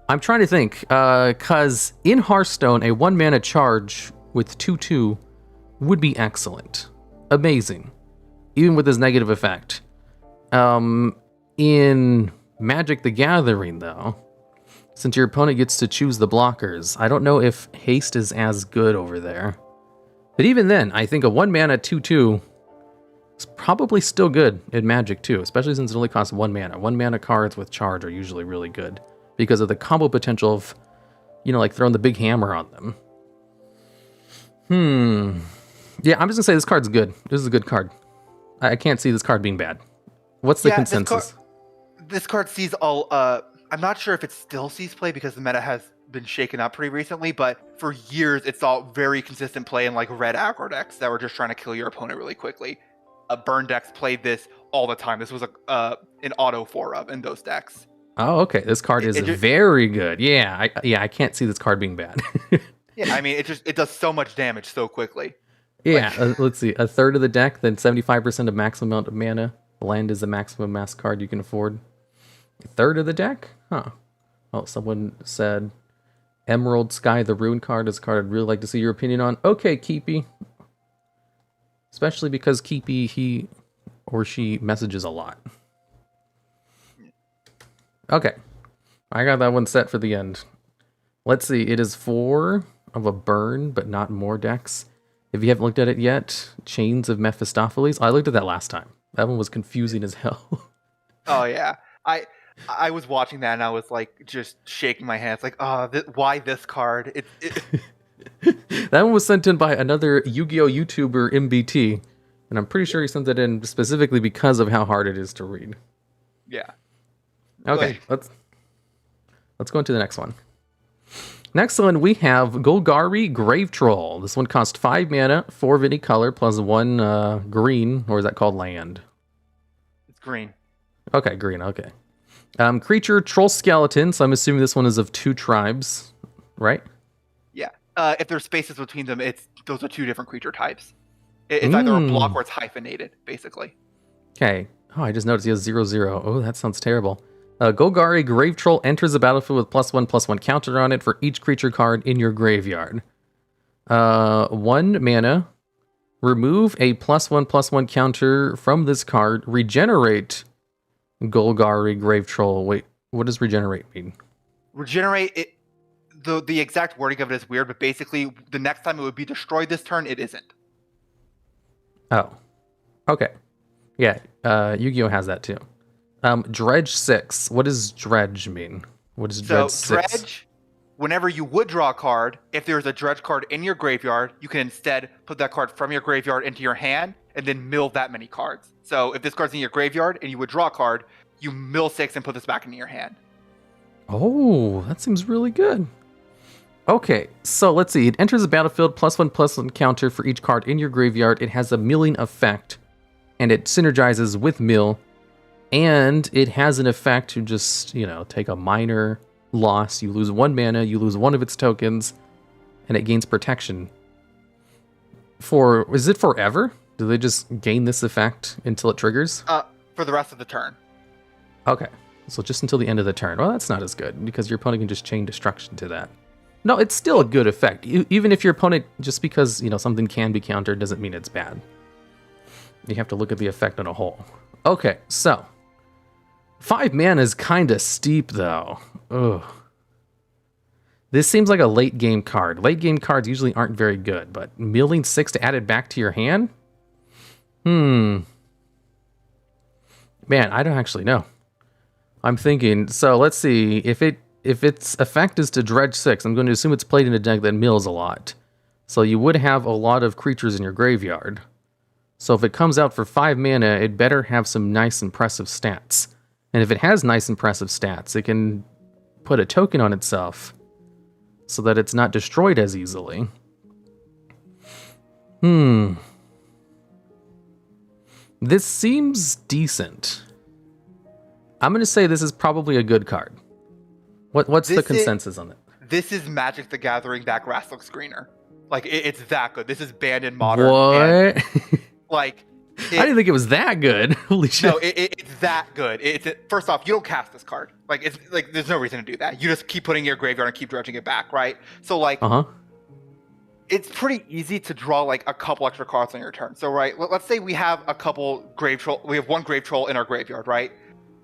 I'm trying to think, because in Hearthstone, a 1 mana charge with 2/2 would be excellent. Amazing. Even with this negative effect. In Magic the Gathering, though, since your opponent gets to choose the blockers, I don't know if haste is as good over there. But even then, I think a 1 mana 2/2 is probably still good in Magic too, especially since it only costs 1 mana. 1 mana cards with charge are usually really good because of the combo potential of, like throwing the big hammer on them. Yeah, I'm just gonna say this card's good. This is a good card. I can't see this card being bad. What's the consensus? This card sees all. I'm not sure if it still sees play because the meta has been shaken up pretty recently, but for years it saw very consistent play in like red aggro decks that were just trying to kill your opponent really quickly. Burn decks played this all the time. This was an auto 4-up in those decks. Oh, okay. This card is very good. Yeah, I can't see this card being bad. Yeah, I mean, it does so much damage so quickly. Yeah, let's see. A third of the deck, then 75% of maximum amount of mana. Land is the maximum mass card you can afford. A third of the deck? Huh. Oh, someone said Emerald Sky, the Rune card, is a card I'd really like to see your opinion on. Okay, Keepy. Especially because Keepy, he or she messages a lot. Okay. I got that one set for the end. Let's see. It is 4 of a burn, but not more decks. If you haven't looked at it yet, Chains of Mephistopheles. I looked at that last time. That one was confusing as hell. Oh, yeah. I was watching that and I was like just shaking my hands like, why this card? That one was sent in by another Yu-Gi-Oh! YouTuber, MBT. And I'm pretty sure he sent it in specifically because of how hard it is to read. Yeah. Okay, let's go into the next one. Next one, we have Golgari Grave Troll. This one costs 5 mana, 4 of any color, plus 1 green, or is that called land? It's green. Okay, green, okay. Creature, Troll Skeleton, so I'm assuming this one is of 2 tribes, right? Yeah. If there's spaces between them, those are 2 different creature types. It's either a block or it's hyphenated, basically. Okay. Oh, I just noticed he has 0/0. Oh, that sounds terrible. Golgari Grave Troll enters the battlefield with +1/+1 counter on it for each creature card in your graveyard. 1 mana. Remove a +1/+1 counter from this card. Regenerate Golgari Grave Troll. Wait, what does regenerate mean? Regenerate, the exact wording of it is weird, but basically the next time it would be destroyed this turn, it isn't. Oh. Okay. Yeah, Yu-Gi-Oh! Has that too. Dredge 6. What does dredge mean? What is dredge 6? So dredge, whenever you would draw a card, if there's a dredge card in your graveyard, you can instead put that card from your graveyard into your hand and then mill that many cards. So if this card's in your graveyard and you would draw a card, you mill 6 and put this back into your hand. Oh, that seems really good. Okay, so let's see. It enters the battlefield, +1/+1 counter for each card in your graveyard. It has a milling effect, and it synergizes with mill. And it has an effect to just, take a minor loss. You lose 1 mana, you lose 1 of its tokens, and it gains protection. Is it forever? Do they just gain this effect until it triggers? for the rest of the turn. Okay, so just until the end of the turn. Well, that's not as good because your opponent can just chain destruction to that. No, it's still a good effect. Even if your opponent, just because something can be countered, doesn't mean it's bad. You have to look at the effect on a whole. Okay, so 5 mana is kind of steep though. Ugh. This seems like a late game card. Late game cards usually aren't very good, but milling 6 to add it back to your hand? Man, I don't actually know. I'm thinking, so let's see, if its effect is to dredge 6, I'm going to assume it's played in a deck that mills a lot. So you would have a lot of creatures in your graveyard. So if it comes out for 5 mana, it better have some nice impressive stats. And if it has nice impressive stats, it can put a token on itself so that it's not destroyed as easily. This seems decent. I'm going to say this is probably a good card. What's the consensus on it? This is Magic the Gathering back Rassless screener. Like, it's that good. This is banned in Modern. What? Like, I didn't think it was that good. Holy shit. No, it's that good. First off, you don't cast this card. Like, it's like there's no reason to do that. You just keep putting it in your graveyard and keep dredging it back, right? So like, it's pretty easy to draw like a couple extra cards on your turn. So right, let's say we have a couple grave troll. We have one grave troll in our graveyard, right?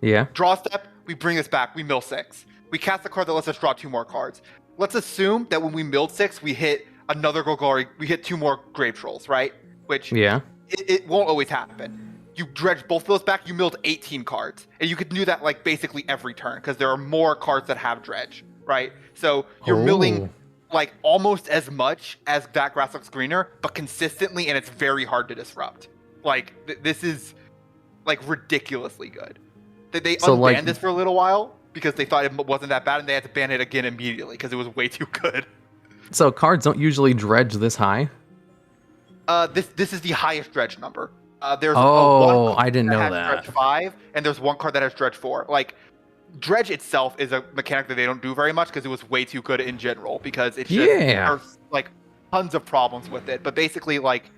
Yeah. Draw a step. We bring this back. We mill 6. We cast a card that lets us draw 2 more cards. Let's assume that when we milled 6, we hit another Golgari. We hit 2 more grave trolls, right? Which it won't always happen. You dredge both of those back, you milled 18 cards. And you could do that like basically every turn because there are more cards that have dredge, right? So you're milling like almost as much as that Rassless screener, but consistently, and it's very hard to disrupt. Like this is like ridiculously good. They unbanned this for a little while because they thought it wasn't that bad, and they had to ban it again immediately because it was way too good. So cards don't usually dredge this high? This is the highest dredge number. There's one I didn't know that. Dredge 5, and there's one card that has dredge 4. Like, dredge itself is a mechanic that they don't do very much because it was way too good in general. Because it's just there's like tons of problems with it. But basically, like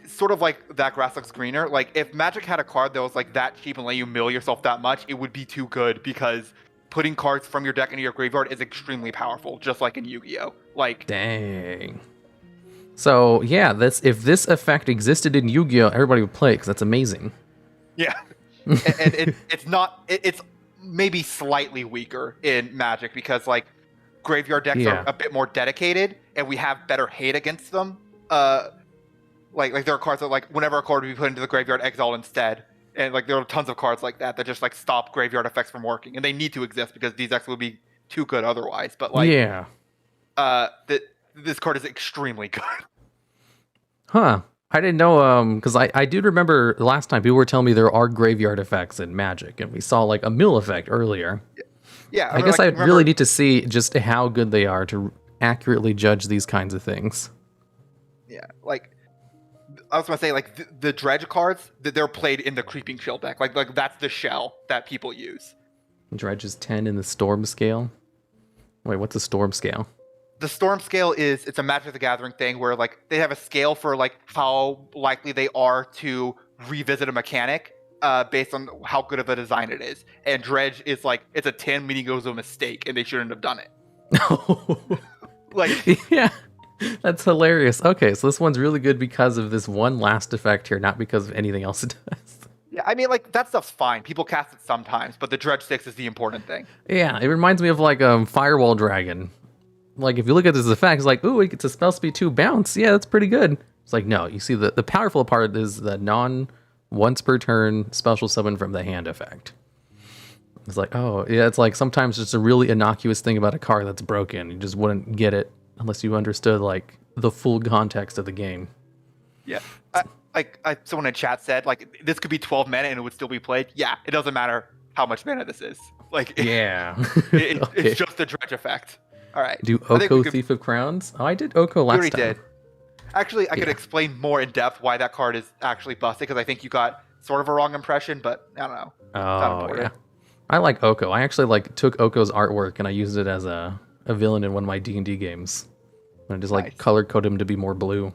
sort of like that Rassless screener. Like, if Magic had a card that was like that cheap and let you mill yourself that much, it would be too good because putting cards from your deck into your graveyard is extremely powerful, just like in Yu-Gi-Oh. Like, dang. So yeah, if this effect existed in Yu-Gi-Oh, everybody would play it because that's amazing. Yeah, and it's maybe slightly weaker in Magic because like graveyard decks are a bit more dedicated, and we have better hate against them. Like there are cards that like whenever a card would be put into the graveyard, exile instead, and like there are tons of cards like that just like stop graveyard effects from working, and they need to exist because these decks would be too good otherwise. But like this card is extremely good. Huh. I didn't know, because I do remember the last time people were telling me there are graveyard effects in Magic, and we saw like a mill effect earlier. Yeah. I guess I really need to see just how good they are to accurately judge these kinds of things. Yeah, like I was going to say, like the dredge cards, they're played in the Creeping Shell deck. Like that's the shell that people use. Dredge is 10 in the Storm scale. Wait, what's the Storm scale? The Storm scale it's a Magic the Gathering thing where like they have a scale for like how likely they are to revisit a mechanic based on how good of a design it is. And dredge is like it's a 10, meaning it was a mistake and they shouldn't have done it. Like yeah, that's hilarious. Okay, so this one's really good because of this one last effect here, not because of anything else it does. Yeah, I mean, like, that stuff's fine. People cast it sometimes, but the dredge 6 is the important thing. Yeah, it reminds me of like Firewall Dragon. Like, if you look at this effect, it's like, ooh, it gets a spell speed 2 bounce. Yeah, that's pretty good. It's like, no, you see, the powerful part is the once per turn special summon from the hand effect. It's like, oh, yeah, it's like sometimes just a really innocuous thing about a card that's broken. You just wouldn't get it unless you understood, like, the full context of the game. Yeah. Someone in chat said, like, this could be 12 mana and it would still be played. Yeah, it doesn't matter how much mana this is. Like, yeah. Okay. It's just a dredge effect. All right. Do Oko Thief of Crowns? Oh, I did Oko last time. You already did. Actually, I could explain more in depth why that card is actually busted, because I think you got sort of a wrong impression, but I don't know. Oh, yeah. I like Oko. I actually took Oko's artwork and I used it as a villain in one of my D&D games. And I just color coded him to be more blue.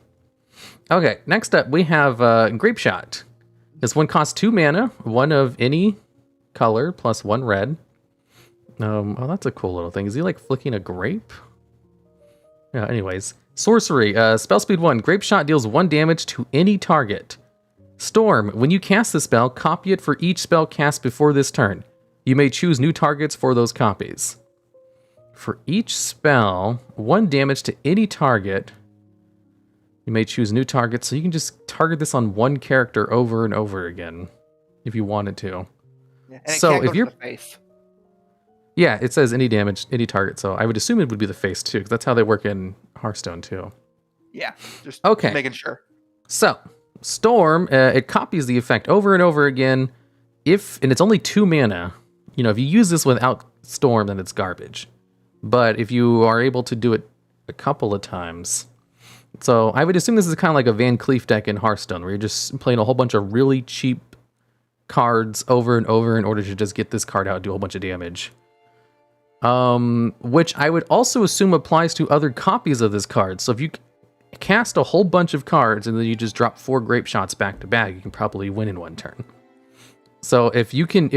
Okay, next up we have Grape Shot. This one costs 2 mana, one of any color plus 1 red. Oh, that's a cool little thing. Is he like flicking a grape? Yeah, anyways. Sorcery, spell speed 1. Grape shot deals 1 damage to any target. Storm, when you cast the spell, copy it for each spell cast before this turn. You may choose new targets for those copies. For each spell, 1 damage to any target. You may choose new targets, so you can just target this on one character over and over again, if you wanted to. Yeah, and so it can't if go you're to the face. Yeah, it says any damage, any target, so I would assume it would be the face too, because that's how they work in Hearthstone too. Yeah, just making sure. So, Storm, it copies the effect over and over again, and it's only 2 mana. If you use this without Storm, then it's garbage. But if you are able to do it a couple of times, so I would assume this is kind of like a Van Cleef deck in Hearthstone, where you're just playing a whole bunch of really cheap cards over and over in order to just get this card out and do a whole bunch of damage. Which I would also assume applies to other copies of this card. So if you cast a whole bunch of cards and then you just drop 4 grape shots back to back, you can probably win in 1 turn. So if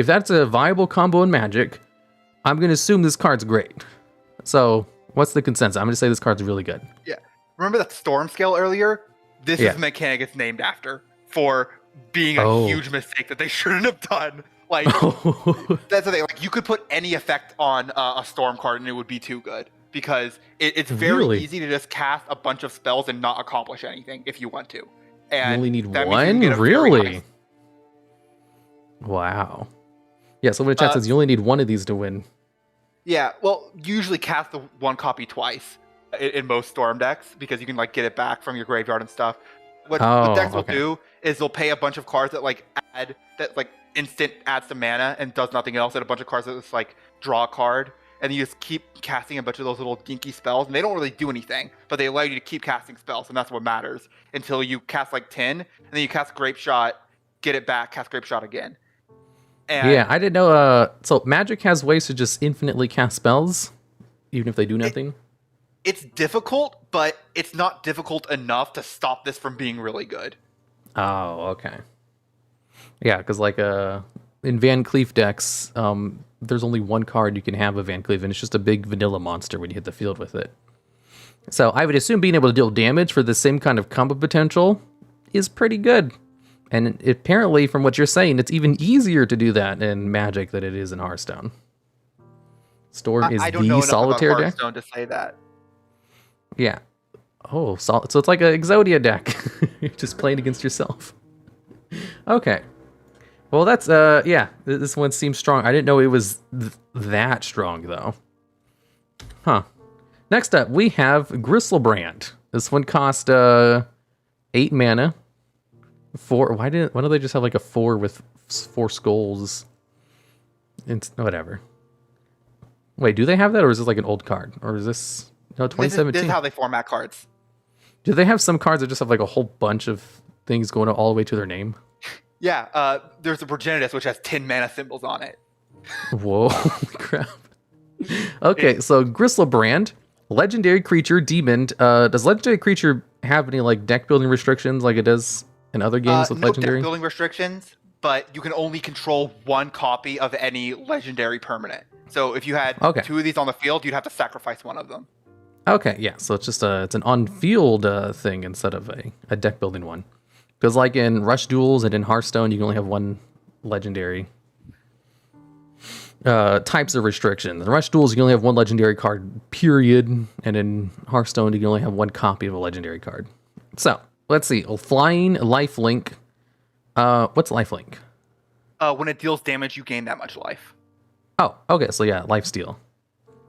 that's a viable combo in Magic, I'm going to assume this card's great. So what's the consensus? I'm going to say this card's really good. Yeah. Remember that Storm scale earlier? This is the mechanic it's named after for being a huge mistake that they shouldn't have done. Like, that's the thing. Like, you could put any effect on a Storm card and it would be too good. Because it's very easy to just cast a bunch of spells and not accomplish anything if you want to. And you only need 1? Really? Wow. Yeah, someone in chat says you only need 1 of these to win. Yeah, well, you usually cast the 1 copy twice in most Storm decks because you can like get it back from your graveyard and stuff. What decks will do is they'll pay a bunch of cards that instant adds the mana and does nothing else, and a bunch of cards that just like draw a card, and you just keep casting a bunch of those little dinky spells, and they don't really do anything, but they allow you to keep casting spells, and that's what matters until you cast like 10, and then you cast Grape Shot, get it back, cast Grape Shot again. And yeah, I didn't know. So Magic has ways to just infinitely cast spells, even if they do nothing. It's difficult, but it's not difficult enough to stop this from being really good. Oh, okay. Yeah, because like in Van Cleef decks, there's only 1 card you can have of Van Cleef, and it's just a big vanilla monster when you hit the field with it. So I would assume being able to deal damage for the same kind of combo potential is pretty good. And apparently, from what you're saying, it's even easier to do that in Magic than it is in Hearthstone. Storm is the solitaire deck. Hearthstone to say that. Yeah. Oh, so it's like an Exodia deck. You're just playing against yourself. Okay. Well, that's, yeah, this one seems strong. I didn't know it was that strong, though. Huh. Next up, we have Gristlebrand. This one cost 8 mana. 4. Why do they just have like a 4 with 4 skulls? It's whatever. Wait, do they have that, or is this like an old card? Or is this... No, 2017. This is how they format cards. Do they have some cards that just have like a whole bunch of things going all the way to their name? Yeah, there's the Progenitus, which has 10 mana symbols on it. Whoa, holy crap. Okay, so Gristlebrand, legendary creature, demon. Does legendary creature have any like deck building restrictions like it does in other games with legendary? No deck building restrictions, but you can only control 1 copy of any legendary permanent. So if you had 2 of these on the field, you'd have to sacrifice 1 of them. Okay, yeah, so it's just it's an on-field thing instead of a deck building one. Because like in Rush Duels and in Hearthstone, you can only have 1 legendary. Types of restrictions. In Rush Duels, you can only have 1 legendary card, period. And in Hearthstone, you can only have 1 copy of a legendary card. So, let's see. Flying Lifelink. What's Lifelink? When it deals damage, you gain that much life. Oh, okay, so yeah, Lifesteal.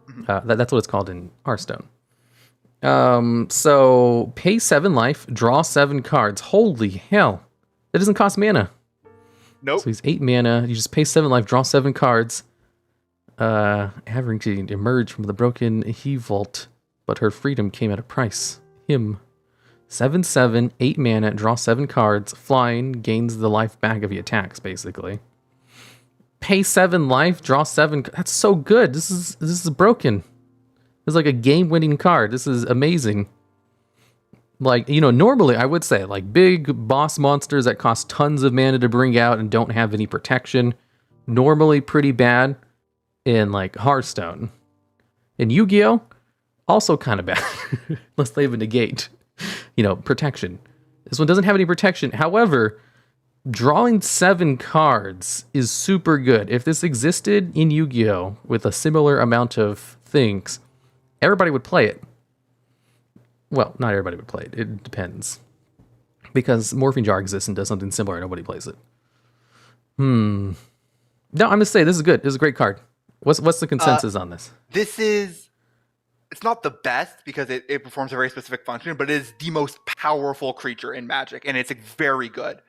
Mm-hmm. That's what it's called in Hearthstone. So pay 7 life, draw 7 cards. Holy hell. That doesn't cost mana. Nope. So he's 8 mana. You just pay 7 life, draw 7 cards. Having to emerge from the broken he vault, but her freedom came at a price. Him. 7/7, 8 mana, draw 7 cards, flying, gains the life back if he attacks, basically. Pay 7 life, draw 7. That's so good. This is broken. It's like a game-winning card. This is amazing. Like, normally I would say like big boss monsters that cost tons of mana to bring out and don't have any protection, normally pretty bad in like Hearthstone. In Yu-Gi-Oh, also kind of bad, unless they have a negate, protection. This one doesn't have any protection. However, drawing 7 cards is super good. If this existed in Yu-Gi-Oh with a similar amount of things, everybody would play it. Well, not everybody would play it. It depends. Because Morphing Jar exists and does something similar, nobody plays it. No, I'm gonna say this is good. This is a great card. What's the consensus on this? It's not the best because it performs a very specific function, but it is the most powerful creature in Magic, and it's very good.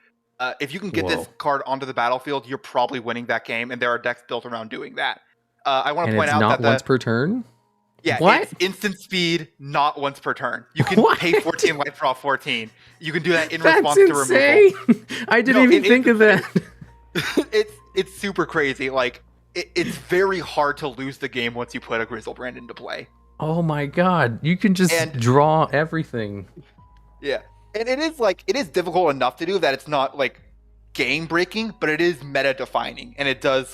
If you can get this card onto the battlefield, you're probably winning that game, and there are decks built around doing that. I want to point out that once per turn? Yeah, what? It's instant speed, not once per turn. You can pay 14 life, draw 14. You can do that in response to removal. I didn't even think of that. It's super crazy. Like, it's very hard to lose the game once you put a Grizzlebrand into play. Oh my god, you can just draw everything. Yeah, and it is difficult enough to do that it's not like game breaking, but it is meta defining, and it does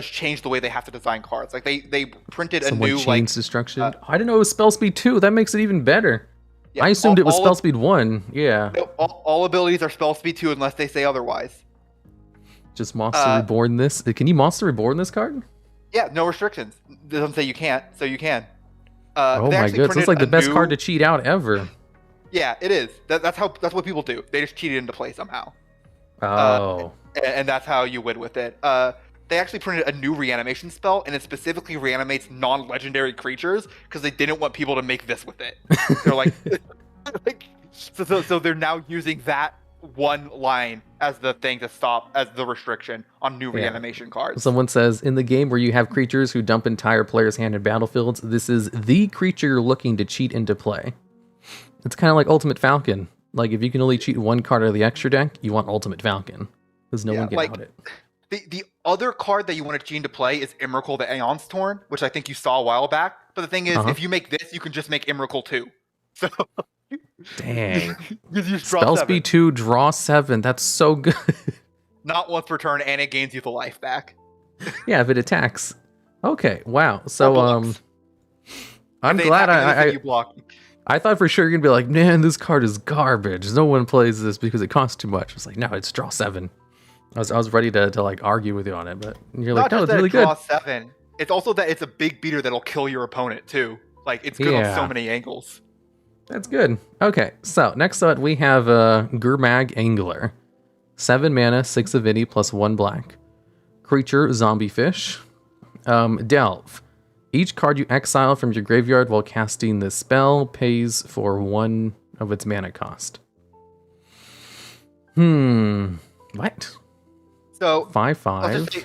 change the way they have to design cards. Like they printed a new change destruction. I didn't know it was spell speed 2. That makes it even better. Yeah, I assumed it was spell speed 1. Yeah. All abilities are spell speed 2 unless they say otherwise. Just Monster Reborn this. Can you Monster Reborn this card? Yeah, no restrictions. It doesn't say you can't, so you can. Oh my goodness, it's like the best card to cheat out ever. Yeah, it is. That's what people do. They just cheat it into play somehow. Oh. And that's how you win with it. They actually printed a new reanimation spell, and it specifically reanimates non-legendary creatures because they didn't want people to make this with it. They're like, so they're now using that one line as the thing to stop as the restriction on new reanimation cards. Someone says, in the game where you have creatures who dump entire player's hand in battlefields, this is the creature you're looking to cheat into play. It's kind of like Ultimate Falcon. Like, if you can only cheat one card out of the extra deck, you want Ultimate Falcon. Because no one can out it. The other card that you want to cheat into play is Emrakul the Aeon's Torn, which I think you saw a while back. But the thing is, if you make this, you can just make Emrakul 2. So... Dang. Spell speed 2, draw 7. That's so good. Not once per turn, and it gains you the life back. Yeah, if it attacks. Okay, wow. So I'm glad I thought for sure you're gonna be like, man, this card is garbage. No one plays this because it costs too much. I was like, no, it's draw 7. I was ready to like argue with you on it, but you're like, no, it's really good. Draw 7. It's also that it's a big beater that'll kill your opponent too. Like, it's good on so many angles. That's good. Okay, so next up we have Gurmag Angler. 7 mana, 6 of any, plus 1 black. Creature, zombie fish. Delve. Each card you exile from your graveyard while casting this spell pays for 1 of its mana cost. What? So 5/5.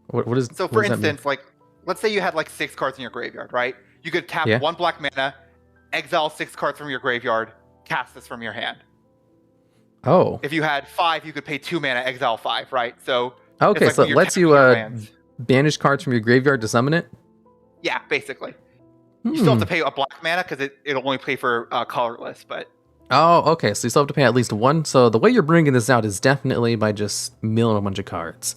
What is? So for instance, like, let's say you had like 6 cards in your graveyard, right? You could tap 1 black mana, exile 6 cards from your graveyard, cast this from your hand. Oh. If you had 5, you could pay 2 mana, exile 5, right? So okay, so it lets you banish cards from your graveyard to summon it? Yeah, basically. You still have to pay a black mana because it'll only pay for colorless, but... Oh, okay, so you still have to pay at least 1. So the way you're bringing this out is definitely by just milling a bunch of cards,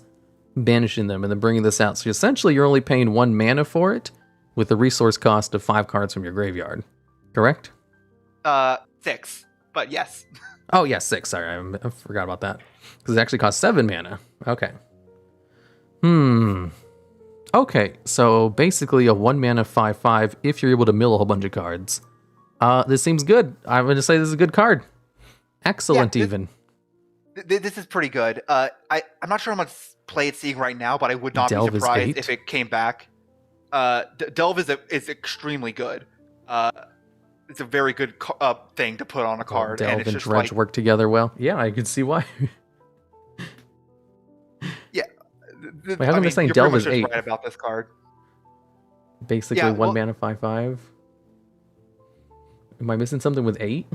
banishing them, and then bringing this out. So essentially you're only paying 1 mana for it with a resource cost of 5 cards from your graveyard. Correct? 6, but yes. Oh, yeah, 6. Sorry, I forgot about that. Because it actually costs 7 mana. Okay. Okay, so basically a 1 mana 5/5 if you're able to mill a whole bunch of cards. This seems good. I'm going to say this is a good card. Excellent, even. This is pretty good. I'm not sure how much play it's seeing right now, but I would not be surprised if it came back. Delve is extremely good. It's a very good thing to put on a card. Delve and Dredge work together well. Yeah, I can see why. Yeah. Wait, how come they're saying Delve is 8? Right about this card. Basically 1 mana 5/5. Am I missing something with 8?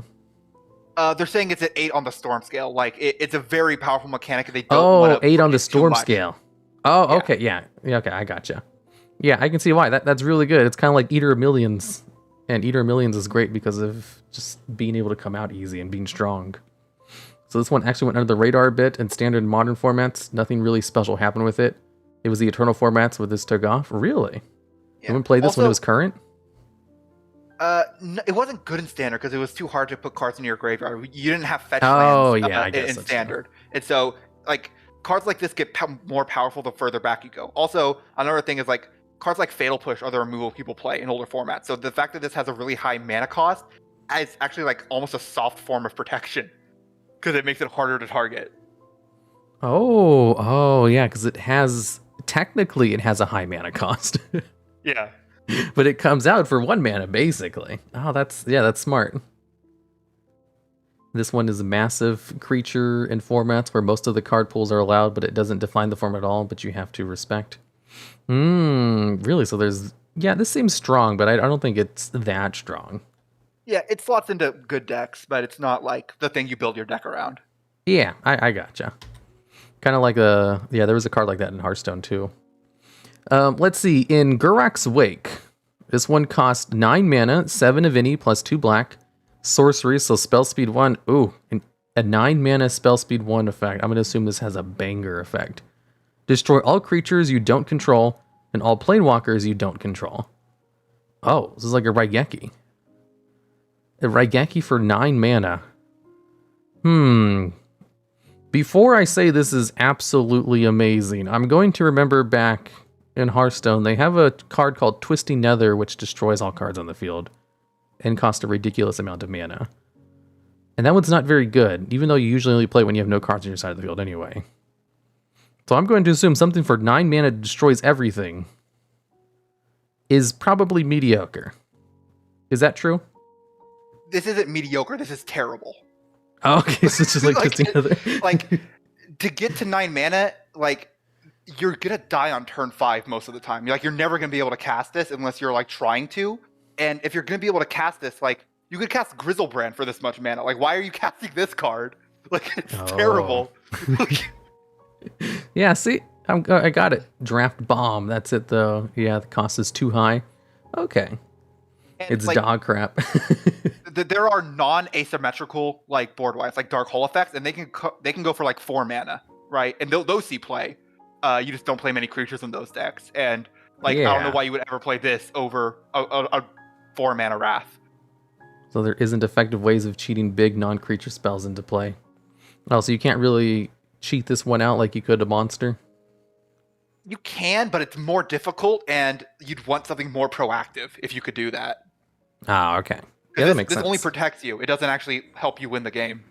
They're saying it's at 8 on the storm scale. Like, it's a very powerful mechanic. They don't 8 on the storm scale. Oh, okay, yeah. Okay, I gotcha. Yeah, I can see why. That's really good. It's kind of like Eater of Millions And Eater of Millions is great because of just being able to come out easy and being strong. So this one actually went under the radar a bit in standard and modern formats. Nothing really special happened with it. It was the Eternal formats with this took off. Really? Yeah. Someone played this Also, when it was current? No, it wasn't good in standard because it was too hard to put cards in your graveyard. You didn't have fetch I lands guess in standard, and so like cards like this get more powerful the further back you go. Also, another thing is like cards like Fatal Push are the removal people play in older formats. So the fact that this has a really high mana cost is actually like almost a soft form of protection because it makes it harder to target. Oh, yeah, because it has a high mana cost. Yeah. But it comes out for 1 mana, basically. Oh, that's smart. This one is a massive creature in formats where most of the card pools are allowed, but it doesn't define the format at all, but you have to respect. Really? So this seems strong, but I don't think it's that strong. Yeah, it slots into good decks, but it's not like the thing you build your deck around. Yeah, I gotcha. Kind of like there was a card like that in Hearthstone too. Let's see, in Gurak's Wake, this one costs 9 mana, 7 of any, plus 2 black. Sorcery, so spell speed 1. Ooh, a 9 mana spell speed 1 effect. I'm going to assume this has a banger effect. Destroy all creatures you don't control, and all planewalkers you don't control. Oh, this is like a Raigeki. A Raigeki for 9 mana. Before I say this is absolutely amazing, I'm going to remember back in Hearthstone, they have a card called Twisting Nether, which destroys all cards on the field and costs a ridiculous amount of mana. And that one's not very good, even though you usually only play when you have no cards on your side of the field anyway. So I'm going to assume something for 9 mana destroys everything is probably mediocre. Is that true? This isn't mediocre, this is terrible. Oh, okay, so it's just like Twisting Nether. Like, to get to 9 mana, like, you're gonna die on turn 5 most of the time. You're never gonna be able to cast this unless you're like trying to. And if you're gonna be able to cast this, like, you could cast Grizzlebrand for this much mana. Like, why are you casting this card? Like, it's terrible. Yeah, see, I got it. Draft Bomb. That's it, though. Yeah, the cost is too high. Okay, and it's like, dog crap. There are non-asymmetrical like board wipes, like Dark Hole effects, and they can go for like 4 mana, right? And those see play. You just don't play many creatures in those decks, and like I don't know why you would ever play this over a 4 mana Wrath. So there isn't effective ways of cheating big non-creature spells into play. Oh, so you can't really cheat this one out like you could a monster? You can, but it's more difficult, and you'd want something more proactive if you could do that. Ah, okay. Yeah, that makes sense. This only protects you. It doesn't actually help you win the game.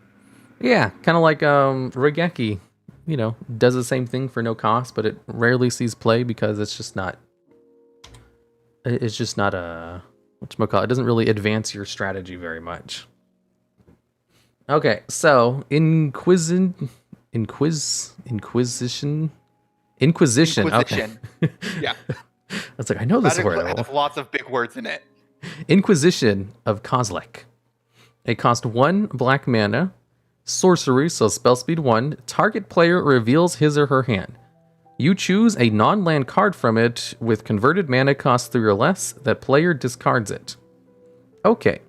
Yeah, kind of like Raigeki. You know, does the same thing for no cost, but it rarely sees play because it's just not a whatchamacallit. It doesn't really advance your strategy very much. Okay, so Inquisition. Okay. Yeah. I was like, I know this word. It has lots of big words in it. Inquisition of Kozilek. It costs 1 black mana. Sorcery, so spell speed 1. Target player reveals his or her hand. You choose a non-land card from it with converted mana cost 3 or less. That player discards it. Okay.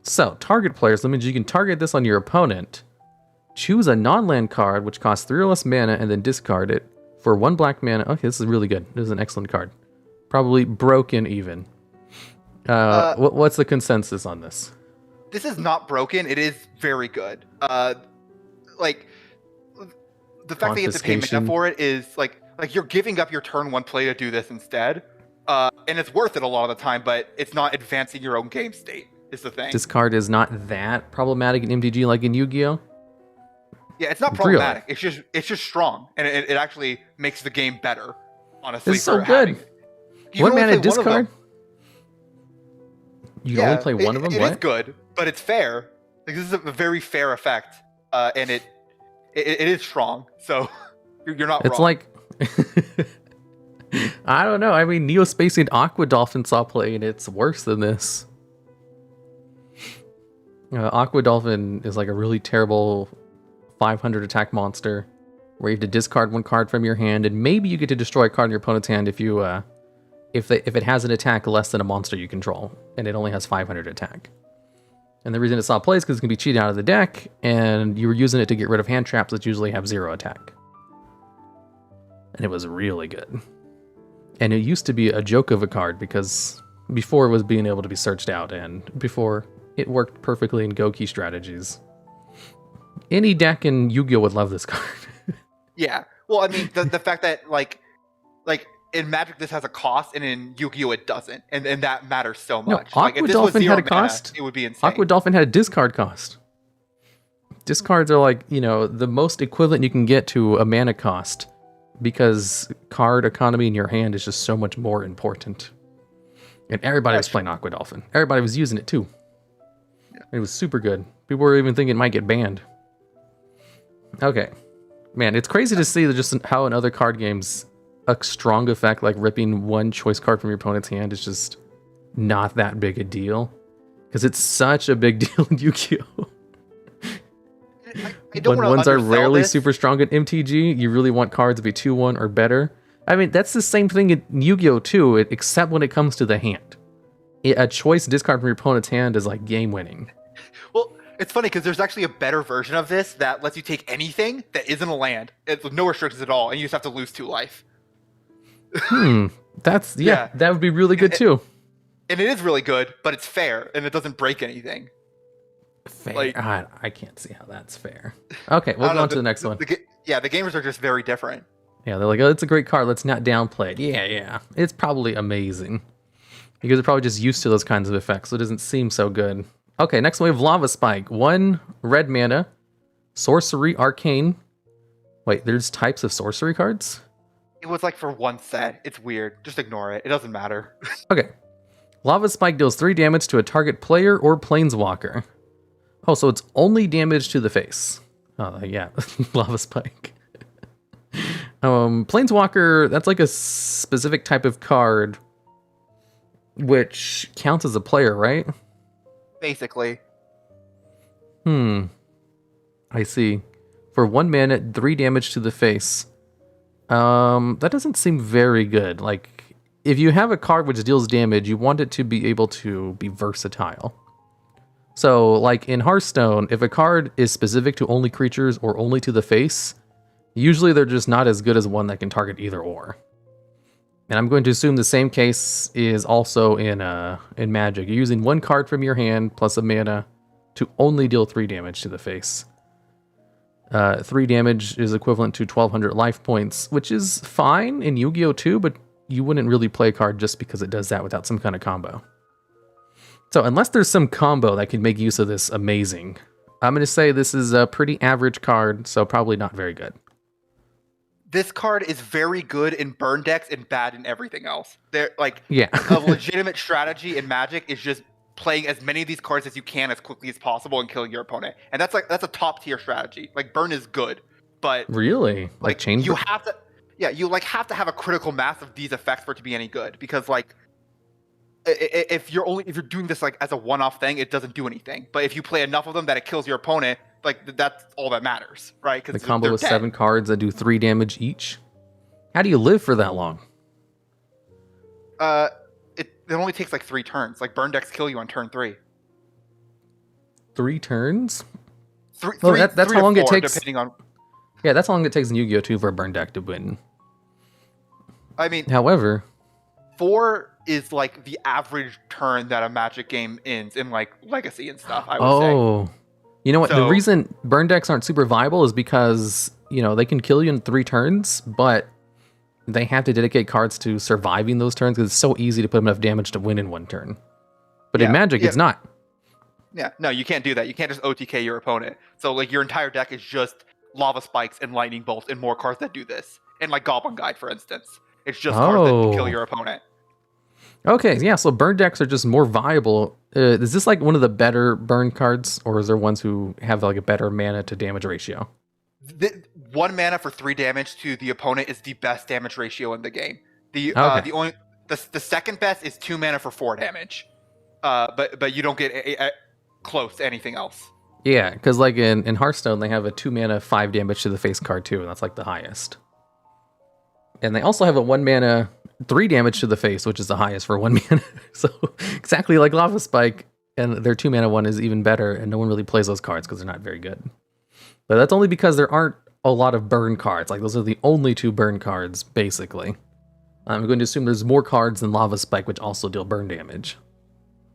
So, target players, that means you can target this on your opponent. Choose a non-land card which costs 3 or less mana and then discard it for 1 black mana. Okay, this is really good. This is an excellent card. Probably broken even. What's the consensus on this? This is not broken. It is very good. Like the fact that you have to pay mana for it is like you're giving up your turn 1 play to do this instead, and it's worth it a lot of the time. But it's not advancing your own game state. Is the thing. This card is not that problematic in MTG like in Yu-Gi-Oh. Yeah, it's not problematic. Really? It's just strong, and it actually makes the game better. Honestly, it's so good. What mana discard? You can only play one of them. It is good, but it's fair. Like, this is a very fair effect, and it is strong. So you're not. It's wrong. like I don't know. I mean, Neospacing Aqua Dolphin saw play, and it's worse than this. Aqua Dolphin is like a really terrible 500 attack monster where you have to discard 1 card from your hand, and maybe you get to destroy a card in your opponent's hand if you if it has an attack less than a monster you control, and it only has 500 attack. And the reason it saw play is because it can be cheated out of the deck, and you were using it to get rid of hand traps that usually have 0 attack. And it was really good. And it used to be a joke of a card, because before it was being able to be searched out, and before it worked perfectly in Go-Key strategies. Any deck in Yu-Gi-Oh! Would love this card. Yeah. Well, I mean, the fact that, like in Magic this has a cost, and in Yu-Gi-Oh! It doesn't. And that matters so much. No, like, if Aqua this was Dolphin zero had a mana, cost. it would be insane. Aqua Dolphin had a discard cost. Discards are like, the most equivalent you can get to a mana cost, because card economy in your hand is just so much more important. And everybody was playing Aqua Dolphin. Everybody was using it too. Yeah. It was super good. People were even thinking it might get banned. Okay. Man, it's crazy to see just how in other card games, a strong effect like ripping one choice card from your opponent's hand is just not that big a deal. Because it's such a big deal in Yu-Gi-Oh! I don't When wanna ones are undersell rarely this. super strong in MTG, you really want cards to be 2-1 or better. I mean, that's the same thing in Yu-Gi-Oh! Too, except when it comes to the hand. A choice discard from your opponent's hand is like game winning. Well, it's funny because there's actually a better version of this that lets you take anything that isn't a land. It's with no restrictions at all, and you just have to lose 2 life. That's, Yeah. that would be really good too. And it is really good, but it's fair, and it doesn't break anything. Fair. Like- I can't see how that's fair. Okay, we'll I don't go know, on to the next one. the gamers are just very different. Yeah, they're like, oh, it's a great card. Let's not downplay it. Yeah. It's probably amazing. Because they're probably just used to those kinds of effects, so it doesn't seem so good. Okay, next one we have Lava Spike. 1 red mana, sorcery, arcane. Wait, there's types of sorcery cards? It was like for 1 set. It's weird. Just ignore it. It doesn't matter. Okay. Lava Spike deals 3 damage to a target player or planeswalker. Oh, so it's only damage to the face. Oh, yeah. Lava Spike. Planeswalker, that's like a specific type of card which counts as a player, right? Basically. I see. For 1 mana, 3 damage to the face. That doesn't seem very good. Like, if you have a card which deals damage, you want it to be able to be versatile. So, like in Hearthstone, if a card is specific to only creatures or only to the face, usually they're just not as good as one that can target either or. And I'm going to assume the same case is also in Magic. You're using 1 card from your hand plus a mana to only deal 3 damage to the face. 3 damage is equivalent to 1,200 life points, which is fine in Yu-Gi-Oh! Too, but you wouldn't really play a card just because it does that without some kind of combo. So unless there's some combo that can make use of this amazing, I'm going to say this is a pretty average card, so probably not very good. This card is very good in burn decks and bad in everything else. They're like Yeah. a legitimate strategy in Magic is just playing as many of these cards as you can as quickly as possible and killing your opponent. And that's a top tier strategy. Like burn is good, but Really? Like chain? you have to have to have a critical mass of these effects for it to be any good, because like if you're doing this like as a one-off thing, it doesn't do anything. But if you play enough of them that it kills your opponent, like that's all that matters, right? The combo with 7 cards that do 3 damage each? How do you live for that long? It only takes like 3 turns. Like burn decks kill you on turn 3. 3 turns? Three, Well, three- that's three how to long it 4, takes. depending on. Yeah, that's how long it takes in Yu-Gi-Oh! 2 for a burn deck to win. I mean, However, 4 is like the average turn that a Magic game ends in, like Legacy and stuff. I would say. oh, you know what? The So- reason burn decks aren't super viable is because, they can kill you in 3 turns, but they have to dedicate cards to surviving those turns because it's so easy to put enough damage to win in 1 turn. But in Yeah, Magic, yeah. it's not. Yeah, no, you can't do that. You can't just OTK your opponent. So like your entire deck is just lava spikes and lightning bolts and more cards that do this. And like Goblin Guide, for instance, it's just cards that kill your opponent. Okay, yeah, so burn decks are just more viable. Is this like one of the better burn cards, or is there ones who have like a better mana to damage ratio? 1 mana for 3 damage to the opponent is the best damage ratio in the game. The second best is 2 mana for 4 damage. But you don't get close to anything else. Yeah, because like in Hearthstone, they have a 2 mana 5 damage to the face card too, and that's like the highest. And they also have a 1 mana 3 damage to the face, which is the highest for 1 mana. So exactly like Lava Spike, and their 2 mana one is even better, and no one really plays those cards because they're not very good. But that's only because there aren't a lot of burn cards. Like, those are the only 2 burn cards, basically. I'm going to assume there's more cards than Lava Spike, which also deal burn damage.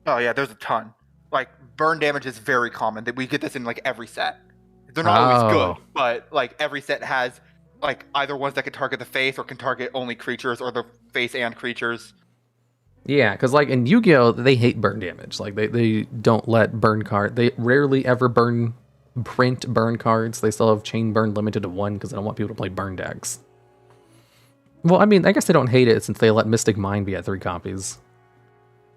Oh yeah, there's a ton. Like, burn damage is very common. We get this in like every set. They're not always good, but like every set has like either ones that can target the face or can target only creatures, or the face and creatures. Yeah, because like in Yu-Gi-Oh, they hate burn damage. Like they don't let burn card. They rarely ever print burn cards. They still have chain burn limited to 1 because they don't want people to play burn decks. Well, I mean, I guess they don't hate it since they let Mystic Mind be at 3 copies.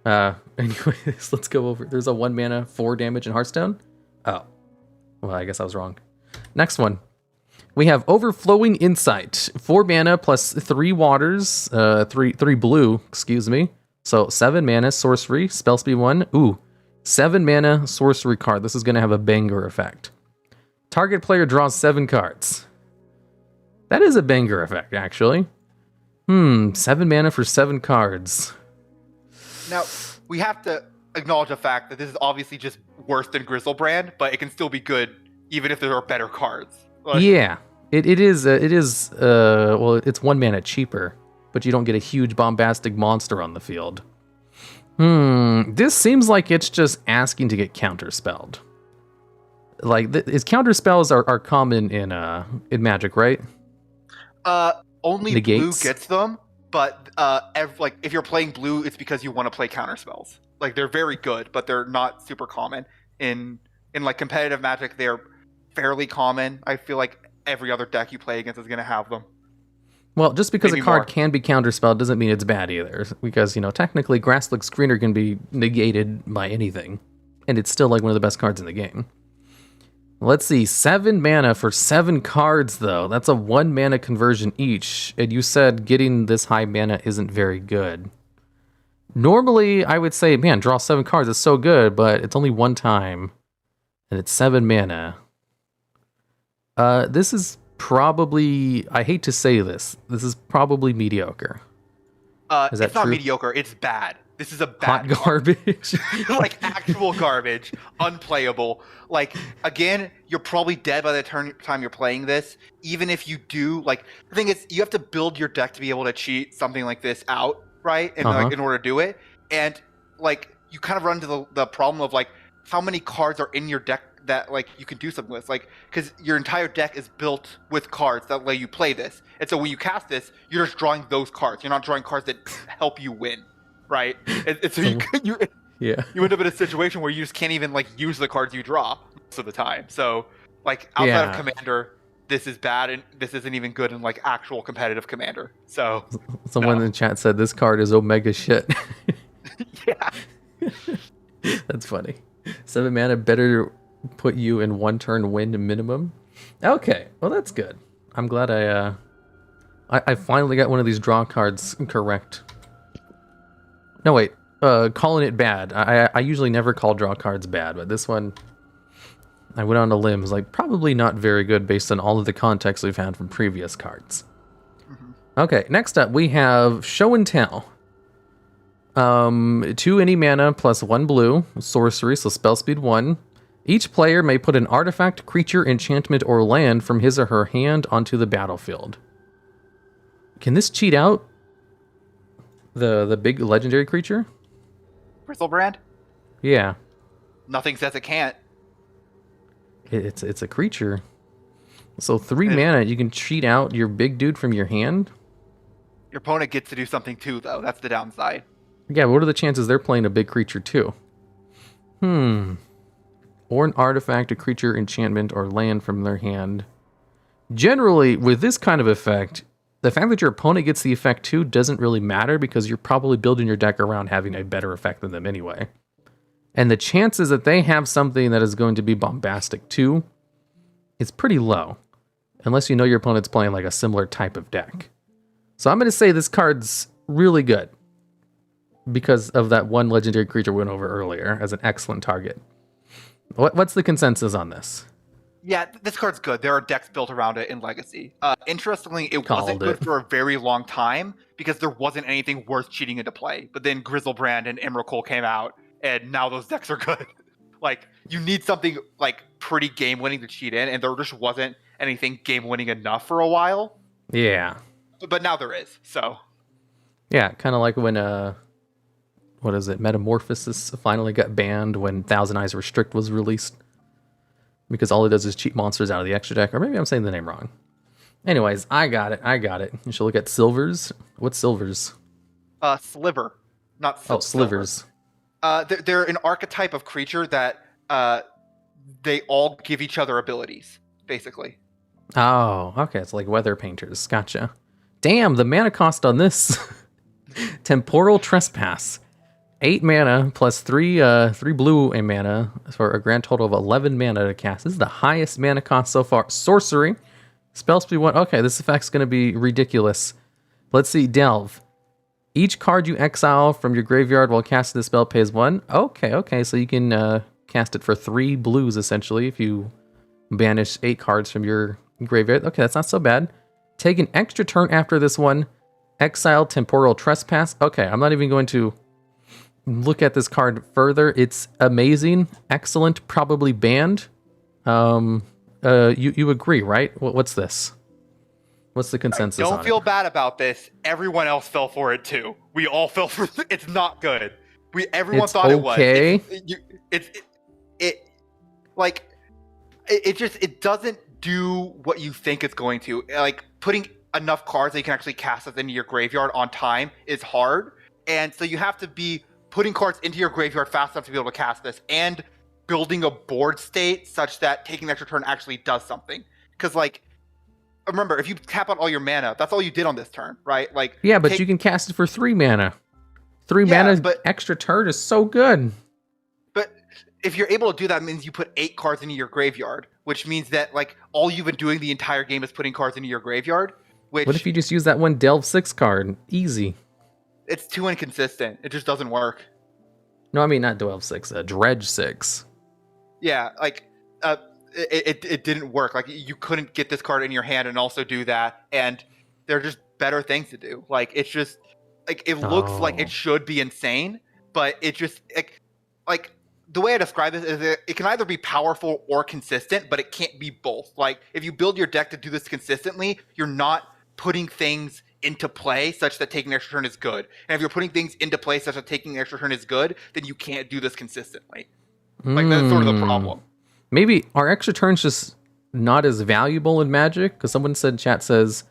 Anyways, let's go over. There's a 1 mana 4 damage in Hearthstone. Oh, well, I guess I was wrong. Next one. We have Overflowing Insight. 4 mana plus 3 waters, 3 blue, excuse me. So 7 mana, sorcery, spell speed 1. Ooh, 7 mana, sorcery card. This is going to have a banger effect. Target player draws 7 cards. That is a banger effect, actually. 7 mana for 7 cards. Now, we have to acknowledge the fact that this is obviously just worse than Grizzlebrand, but it can still be good even if there are better cards. Like, yeah, it is. Well, it's 1 mana cheaper, but you don't get a huge bombastic monster on the field. This seems like it's just asking to get counterspelled. Like, counterspells are common in Magic, right? Only Negates? blue gets them, but like if you're playing blue, it's because you want to play counterspells. Like, they're very good, but they're not super common. In like competitive Magic, they're fairly common. I feel like every other deck you play against is going to have them. Well, just because Maybe a card more. can be counterspelled doesn't mean it's bad either. Because, technically Grasslick Screener can be negated by anything. And it's still like one of the best cards in the game. Let's see, 7 mana for 7 cards, though. That's a 1 mana conversion each. And you said getting this high mana isn't very good. Normally, I would say, man, draw 7 cards is so good, but it's only 1 time. And it's 7 mana. This is probably, I hate to say this is probably mediocre. Is that It's not true? mediocre, it's bad. This is a bad Hot garbage. like actual garbage, unplayable. Like, again, you're probably dead by the time you're playing this. Even if you do, like, the thing is, you have to build your deck to be able to cheat something like this out, right? And like, in order to do it, and like, you kind of run into the problem of like, how many cards are in your deck that like you can do something with, like, because your entire deck is built with cards that let you play this, and so when you cast this, you're just drawing those cards. You're not drawing cards that help you win, right? And so you end up in a situation where you just can't even like use the cards you draw most of the time. So like outside of Commander, this is bad, and this isn't even good in like actual competitive Commander. So someone in the chat said this card is Omega shit. yeah, That's funny. 7 mana better put you in 1 turn win minimum. Okay, well that's good. I'm glad I finally got one of these draw cards correct. No wait, calling it bad. I usually never call draw cards bad, but this one I went on a limb. It was like probably not very good based on all of the context we've had from previous cards. Okay, next up we have Show and Tell. 2 any mana plus 1 blue, sorcery, so spell speed 1. Each player may put an artifact, creature, enchantment, or land from his or her hand onto the battlefield. Can this cheat out the big legendary creature? Grizzlebrand? Yeah. Nothing says it can't. It's a creature. So 3 mana, you can cheat out your big dude from your hand? Your opponent gets to do something too, though. That's the downside. Yeah, what are the chances they're playing a big creature too? Or an artifact, a creature, enchantment, or land from their hand. Generally, with this kind of effect, the fact that your opponent gets the effect too doesn't really matter because you're probably building your deck around having a better effect than them anyway. And the chances that they have something that is going to be bombastic too is pretty low. Unless you know your opponent's playing like a similar type of deck. So I'm going to say this card's really good. Because of that one legendary creature we went over earlier as an excellent target. What's the consensus on this? Yeah, this card's good. There are decks built around it in Legacy. Interestingly, it wasn't Called good it. for a very long time because there wasn't anything worth cheating into play. But then Grizzlebrand and Emrakul came out, and now those decks are good. Like, you need something like pretty game-winning to cheat in, and there just wasn't anything game-winning enough for a while. Yeah. But now there is, so. Yeah, kind of like when what is it? Metamorphosis finally got banned when Thousand Eyes Restrict was released. Because all it does is cheat monsters out of the extra deck. Or maybe I'm saying the name wrong. Anyways, I got it. You should look at silvers. What's silvers? Sliver, not Oh, silver. slivers. They're an archetype of creature that they all give each other abilities, basically. Oh, okay. It's like weather painters. Gotcha. Damn, the mana cost on this. Temporal Trespass. 8 mana plus 3 blue and mana for a grand total of 11 mana to cast. This is the highest mana cost so far. Sorcery. Spell speed 1. Okay, this effect's going to be ridiculous. Let's see. Delve. Each card you exile from your graveyard while casting the spell pays 1. Okay. So you can cast it for 3 blues, essentially, if you banish 8 cards from your graveyard. Okay, that's not so bad. Take an extra turn after this one. Exile Temporal Trespass. Okay, I'm not even going to look at this card further. It's amazing, excellent, probably banned. You agree, right? What's this? What's the consensus on it? Don't feel bad about this. Everyone else fell for it too. We all fell for it. It's not good. Everyone It's thought okay. It doesn't do what you think it's going to. Like, putting enough cards that you can actually cast it into your graveyard on time is hard, and so you have to be putting cards into your graveyard fast enough to be able to cast this, and building a board state such that taking an extra turn actually does something. Because, like, remember, if you tap out all your mana, that's all you did on this turn, right? Like, yeah, but you can cast it for 3 mana. 3 mana extra turn is so good. But if you're able to do that, it means you put 8 cards into your graveyard, which means that, like, all you've been doing the entire game is putting cards into your graveyard. Which, what if you just use that one Delve 6 card? Easy. It's too inconsistent. It just doesn't work. No, I mean not Delve 6, Dredge 6. Yeah, like, it didn't work. Like, you couldn't get this card in your hand and also do that, and there are just better things to do. Like, it's just, like, it looks like it should be insane, but it just, like the way I describe this is it can either be powerful or consistent, but it can't be both. Like, if you build your deck to do this consistently, you're not putting things into play such that taking an extra turn is good. And if you're putting things into play such that taking an extra turn is good, then you can't do this consistently. Like, that's sort of the problem. Maybe are extra turns just not as valuable in Magic? Because someone said, chat says,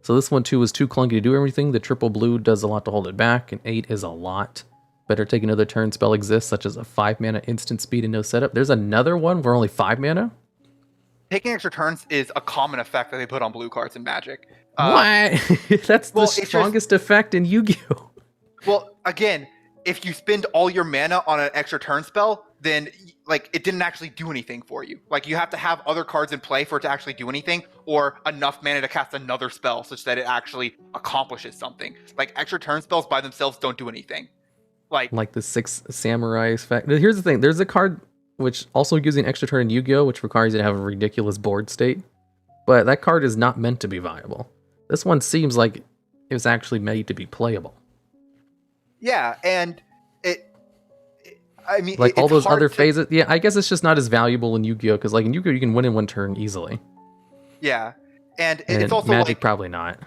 so this one too is too clunky to do everything. The triple blue does a lot to hold it back, and 8 is a lot. Better take another turn spell exists, such as a 5 mana instant speed and no setup. There's another one where only 5 mana? Taking extra turns is a common effect that they put on blue cards in Magic. What? That's the strongest effect in Yu-Gi-Oh! Well, again, if you spend all your mana on an extra turn spell, then, like, it didn't actually do anything for you. Like, you have to have other cards in play for it to actually do anything, or enough mana to cast another spell such that it actually accomplishes something. Like, extra turn spells by themselves don't do anything. Like the 6 samurai effect. Here's the thing. There's a card which also gives you an extra turn in Yu-Gi-Oh! Which requires you to have a ridiculous board state. But that card is not meant to be viable. This one seems like it was actually made to be playable. Yeah, and I mean, like all those other phases. Yeah, I guess it's just not as valuable in Yu-Gi-Oh! Because like in Yu-Gi-Oh! You can win in 1 turn easily. Yeah, and it's also Magic, like, probably not.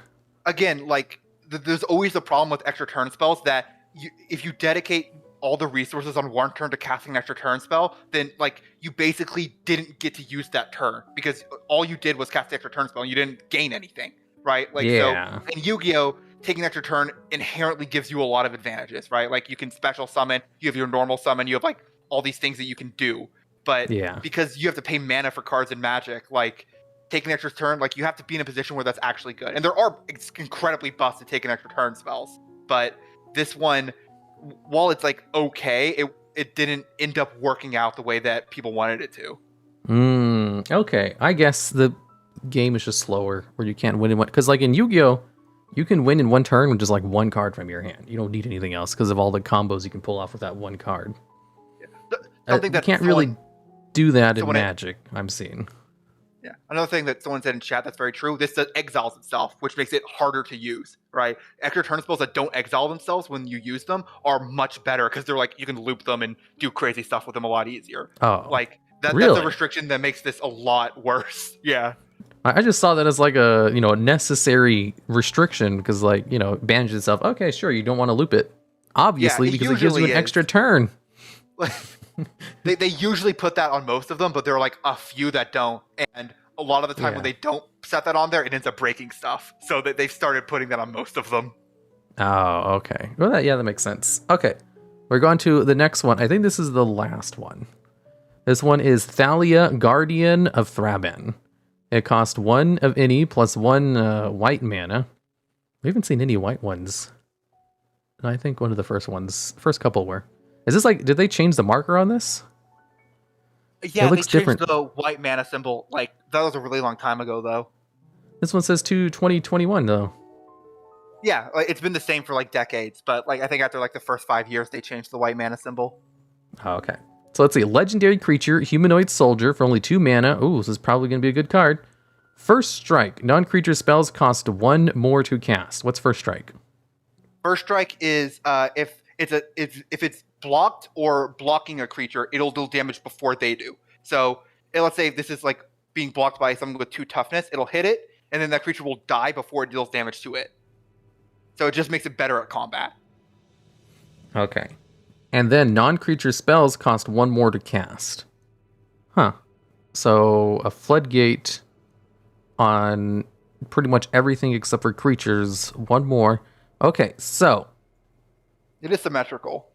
Again, like, there's always a problem with extra turn spells that if you dedicate all the resources on 1 turn to casting an extra turn spell, then, like, you basically didn't get to use that turn because all you did was cast the extra turn spell and you didn't gain anything, right? Like, yeah. So in Yu-Gi-Oh! Taking an extra turn inherently gives you a lot of advantages, right? Like, you can special summon, you have your normal summon, you have, like, all these things that you can do. But because you have to pay mana for cards in Magic, like, taking an extra turn, like, you have to be in a position where that's actually good. And there are incredibly busted taking extra turn spells, but this one, while it's, like, okay, it didn't end up working out the way that people wanted it to. Okay. I guess the game is just slower, where you can't win in one. Because, like, in Yu-Gi-Oh!, you can win in 1 turn with just, like, 1 card from your hand. You don't need anything else because of all the combos you can pull off with that 1 card. Something you can't really do that in Magic, I'm seeing. Yeah. Another thing that someone said in chat that's very true. This exiles itself, which makes it harder to use. Right. Extra turn spells that don't exile themselves when you use them are much better because they're like you can loop them and do crazy stuff with them a lot easier. Oh, Like that's a really? restriction that makes this a lot worse. Yeah. I just saw that as like a a necessary restriction because it bans itself. Okay, sure, you don't want to loop it, obviously, Yeah, it because it gives you an usually extra is. turn. They usually put that on most of them, but there are like a few that don't. And a lot of the time when Yeah. they don't set that on there, it ends up breaking stuff. So that they've started putting that on most of them. Oh, okay. Well, that makes sense. Okay, we're going to the next one. I think this is the last one. This one is Thalia, Guardian of Thraben. It costs 1 of any plus 1 white mana. We haven't seen any white ones. And I think one of the first couple were. Is this like, did they change the marker on this? Yeah, It looks they changed different. the white mana symbol. Like that was a really long time ago, though. This one says 2021 though. Yeah, like, it's been the same for like decades, but like I think after like the first 5 years, they changed the white mana symbol. Oh, okay. So let's see. Legendary creature, humanoid soldier for only 2 mana. Ooh, this is probably going to be a good card. First strike. Non-creature spells cost 1 more to cast. What's first strike? First strike is if it's blocked or blocking a creature, it'll do damage before they do. So let's say if this is like being blocked by someone with 2 toughness, it'll hit it, and then that creature will die before it deals damage to it. So it just makes it better at combat. Okay. And then non-creature spells cost 1 more to cast. Huh. So a floodgate on pretty much everything except for creatures. 1 more. Okay, so It is symmetrical.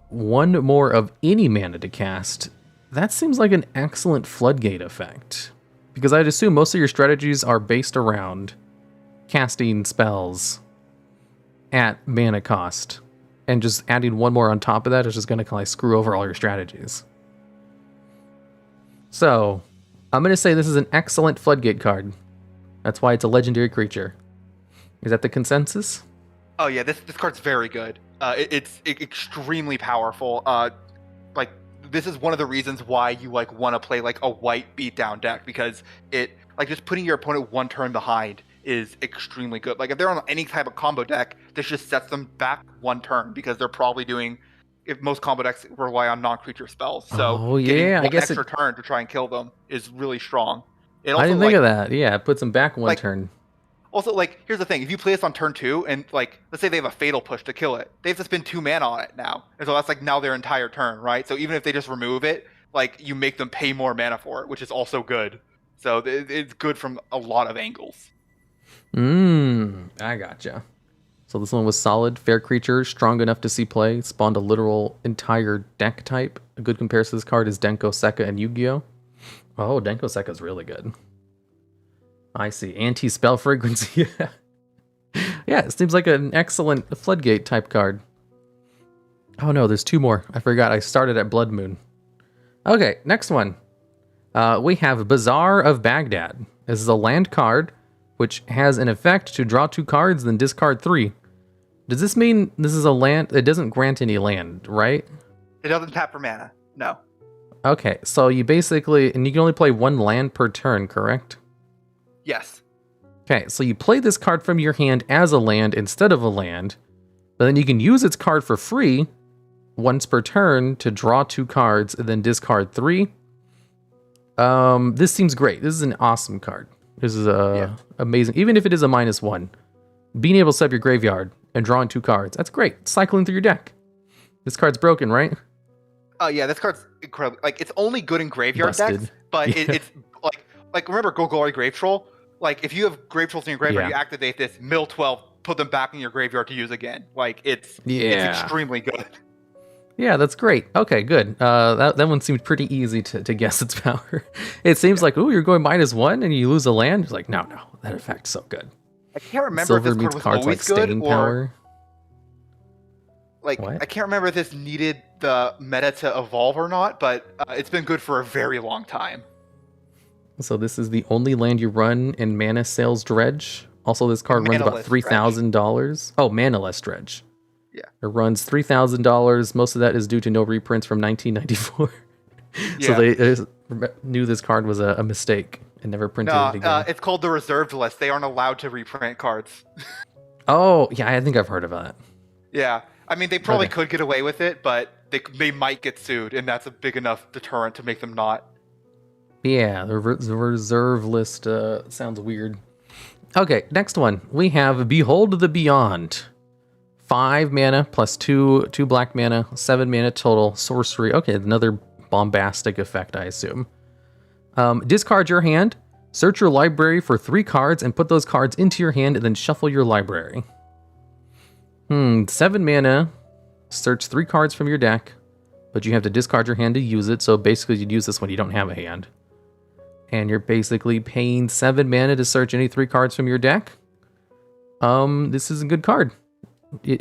1 more of any mana to cast. That seems like an excellent floodgate effect. Because I'd assume most of your strategies are based around casting spells at mana cost. And just adding 1 more on top of that is just going to kind of screw over all your strategies. So, I'm going to say this is an excellent floodgate card. That's why it's a legendary creature. Is that the consensus? Oh yeah, this card's very good. It's extremely powerful. Like this is one of the reasons why you like want to play like a white beatdown deck because it like just putting your opponent 1 turn behind is extremely good. Like if they're on any type of combo deck, this just sets them back 1 turn because they're probably doing. If most combo decks rely on non-creature spells, so getting I guess extra turn to try and kill them is really strong. It I also, didn't think of that. Yeah, it puts them back 1 turn. Also, like, here's the thing. If you play this on turn 2, and, like, let's say they have a Fatal Push to kill it, they have to spend 2 mana on it now. And so that's, like, now their entire turn, right? So even if they just remove it, like, you make them pay more mana for it, which is also good. So it's good from a lot of angles. I gotcha. So this one was solid. Fair creature, strong enough to see play. Spawned a literal entire deck type. A good comparison to this card is Denko Sekka and Yu-Gi-Oh! Oh, Denko Sekka is really good. I see. Anti-spell frequency. Yeah, it seems like an excellent floodgate type card. Oh no, there's 2 more. I forgot. I started at Blood Moon. Okay, next one. We have Bazaar of Baghdad. This is a land card, which has an effect to draw 2 cards, then discard 3. Does this mean this is a land? It doesn't grant any land, right? It doesn't tap for mana. No. Okay, so you basically... And you can only play 1 land per turn, correct? Yes. Okay, so you play this card from your hand as a land instead of a land, but then you can use its card for free once per turn to draw 2 cards and then discard 3. This seems great. This is an awesome card. This is amazing. Even if it is a -1, being able to set up your graveyard and drawing 2 cards, that's great. Cycling through your deck. This card's broken, right? Oh yeah, this card's incredible. Like it's only good in graveyard Busted. decks, but it's like remember Golgari Grave Troll? Like if you have Grave Trolls in your graveyard, you activate this, mill 12, put them back in your graveyard to use again. Like it's extremely good. Yeah, that's great. Okay, good. That one seemed pretty easy to guess its power. It seems like, ooh, you're going -1 and you lose a land. It's like, no, that effect's so good. I can't remember Silver if this means card was cards always like good staying or power. like What? I can't remember if this needed the meta to evolve or not, but it's been good for a very long time. So this is the only land you run in Mana Sales Dredge. Also, this card runs about Manaless $3,000. Oh, Manaless Dredge. Yeah. It runs $3,000. Most of that is due to no reprints from 1994. So Yeah. knew this card was a mistake and never printed it again. It's called the reserved list. They aren't allowed to reprint cards. Oh, yeah, I think I've heard of that. Yeah. I mean, they probably could get away with it, but they might get sued, and that's a big enough deterrent to make them not. Yeah, the reserve list sounds weird. Okay, next one. We have Behold the Beyond. 5 mana plus 2 black mana, 7 mana total, sorcery. Okay, another bombastic effect, I assume. Discard your hand, search your library for 3 cards, and put those cards into your hand, and then shuffle your library. 7 mana, search 3 cards from your deck, but you have to discard your hand to use it, so basically you'd use this when you don't have a hand. And you're basically paying 7 mana to search any 3 cards from your deck. This is a good card.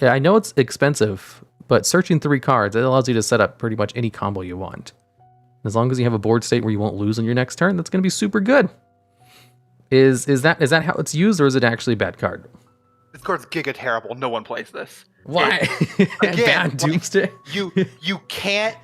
I know it's expensive, but searching 3 cards, it allows you to set up pretty much any combo you want. As long as you have a board state where you won't lose on your next turn, that's going to be super good. Is that how it's used, or is it actually a bad card? This card's giga terrible. No one plays this. Why? Bad Doomsday? You can't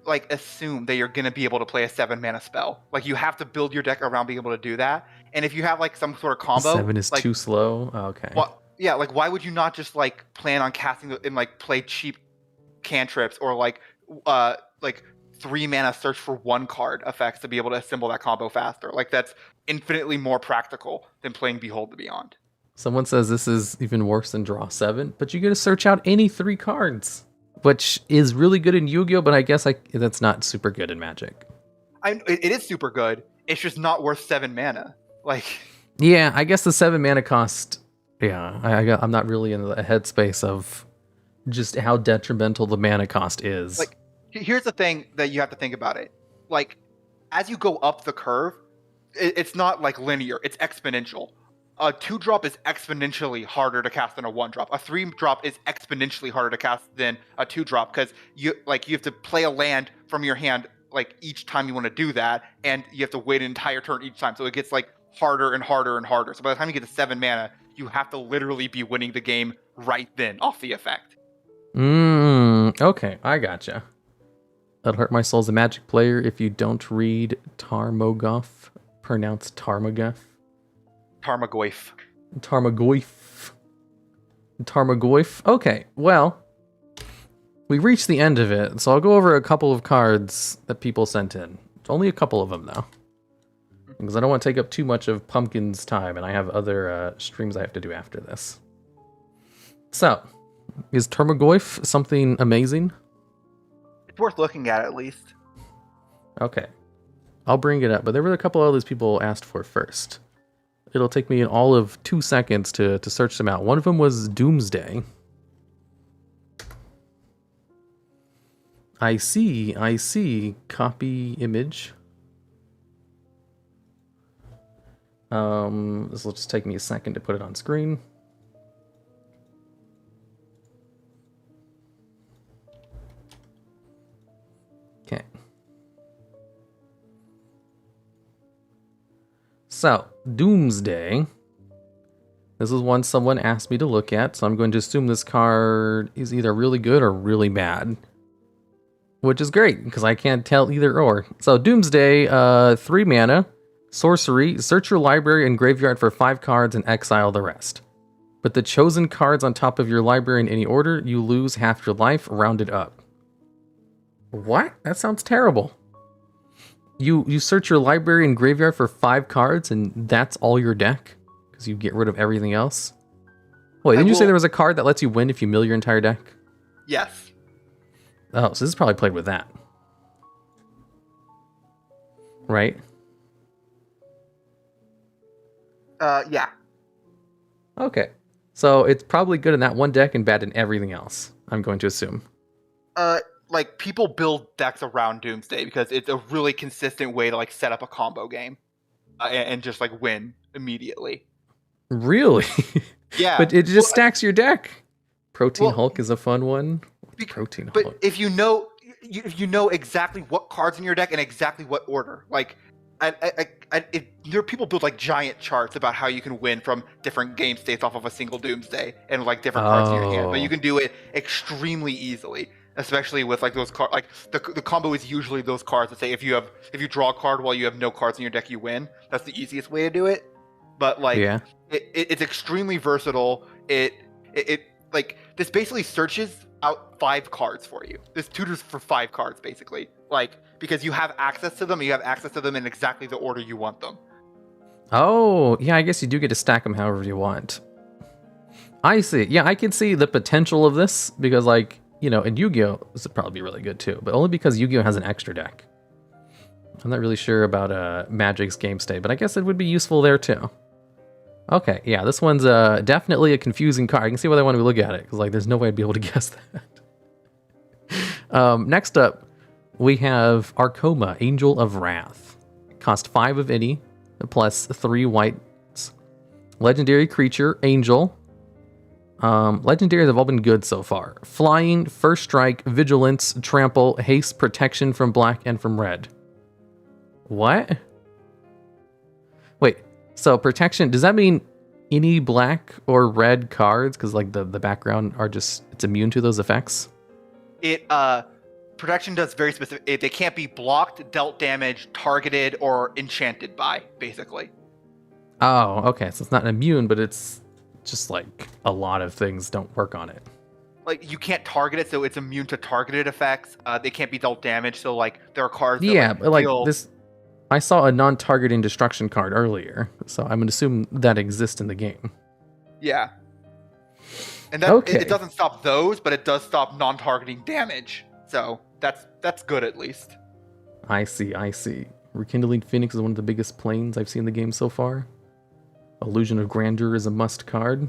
like assume that you're gonna be able to play a 7 mana spell. Like you have to build your deck around being able to do that. And if you have like some sort of combo, 7 is like, too slow. Oh, okay. Well, yeah, like why would you not just like plan on casting and like play cheap cantrips or like 3 mana search for 1 card effects to be able to assemble that combo faster? Like that's infinitely more practical than playing Behold the Beyond. Someone says this is even worse than Draw 7, but you get to search out any 3 cards, which is really good in Yu-Gi-Oh, but I guess that's not super good in Magic. It is super good. It's just not worth 7 mana. Like, yeah, I guess the 7 mana cost. Yeah, I'm not really in the headspace of just how detrimental the mana cost is. Like, here's the thing that you have to think about it. Like, as you go up the curve, it's not like linear. It's exponential. A 2-drop is exponentially harder to cast than a 1-drop. A 3-drop is exponentially harder to cast than a 2-drop because you have to play a land from your hand like each time you want to do that, and you have to wait an entire turn each time. So it gets like harder and harder and harder. So by the time you get to 7 mana, you have to literally be winning the game right then off the effect. Okay, I gotcha. That'll hurt my soul as a Magic player if you don't read Tarmogoyf, pronounced Tarmogoyf. Tarmogoyf. Okay, well, we reached the end of it, so I'll go over a couple of cards that people sent in. It's only a couple of them, though. Because I don't want to take up too much of Pumpkin's time, and I have other streams I have to do after this. So, is Tarmogoyf something amazing? It's worth looking at least. Okay. I'll bring it up, but there were a couple others people asked for first. It'll take me all of 2 seconds to search them out. One of them was Doomsday. I see. Copy image. This will just take me a second to put it on screen. Okay. So, Doomsday. This is one someone asked me to look at, so I'm going to assume this card is either really good or really bad. Which is great, because I can't tell either or. So, Doomsday, 3 mana, sorcery, search your library and graveyard for 5 cards and exile the rest. Put the chosen cards on top of your library in any order, you lose half your life, rounded up. What? That sounds terrible. You search your library and graveyard for 5 cards, and that's all your deck? Because you get rid of everything else? Wait, didn't you say there was a card that lets you win if you mill your entire deck? Yes. Oh, so this is probably played with that. Right? Yeah. Okay. So it's probably good in that one deck and bad in everything else, I'm going to assume. Like, people build decks around Doomsday because it's a really consistent way to, like, set up a combo game. And just, like, win immediedely. Really? Yeah. But it just stacks your deck. Protein Hulk is a fun one. Protein Hulk. But if you know exactly what cards in your deck and exactly what order, like, there are people build like giant charts about how you can win from different game states off of a single Doomsday and like different cards in your hand, but you can do it extremely easily. especially with like those cards. Like the combo is usually those cards that say if you draw a card while you have no cards in your deck, you win. That's the easiest way to do it. But like Yeah. it's extremely versatile. It like this basically searches out 5 cards for you. This tutors for 5 cards basically. Like because you have access to them, you have access to them in exactly the order you want them. Oh, yeah, I guess you do get to stack them however you want. I see. Yeah, I can see the potential of this because, like, you know, in Yu-Gi-Oh, this would probably be really good too, but only because Yu-Gi-Oh has an extra deck. I'm not really sure about Magic's game state, but I guess it would be useful there too. Okay, yeah, this one's definitely a confusing card. I can see why they want to look at it, because like, there's no way I'd be able to guess that. Next up, we have Arcoma, Angel of Wrath. Cost 5 of any, plus 3 whites. Legendary creature, Angel. Legendaries have all been good so far. Flying, first strike, vigilance, trample, haste, protection from black and from red. What? Wait, so protection, does that mean any black or red cards? Because like the background are just, it's immune to those effects? It protection does very specific. They can't be blocked, dealt damage, targeted, or enchanted by, basically. Oh, okay, so it's not immune, but it's just like a lot of things don't work on it. Like you can't target it, so it's immune to targeted effects. They can't be dealt damage, so like there are cards. Yeah, that, but like deal... this, I saw a non-targeting destruction card earlier, so I'm gonna assume that exists in the game. Yeah, and that okay. it doesn't stop those, but it does stop non-targeting damage. So that's good at least. I see. Rekindling Phoenix is one of the biggest planes I've seen in the game so far. Illusion of Grandeur is a must card.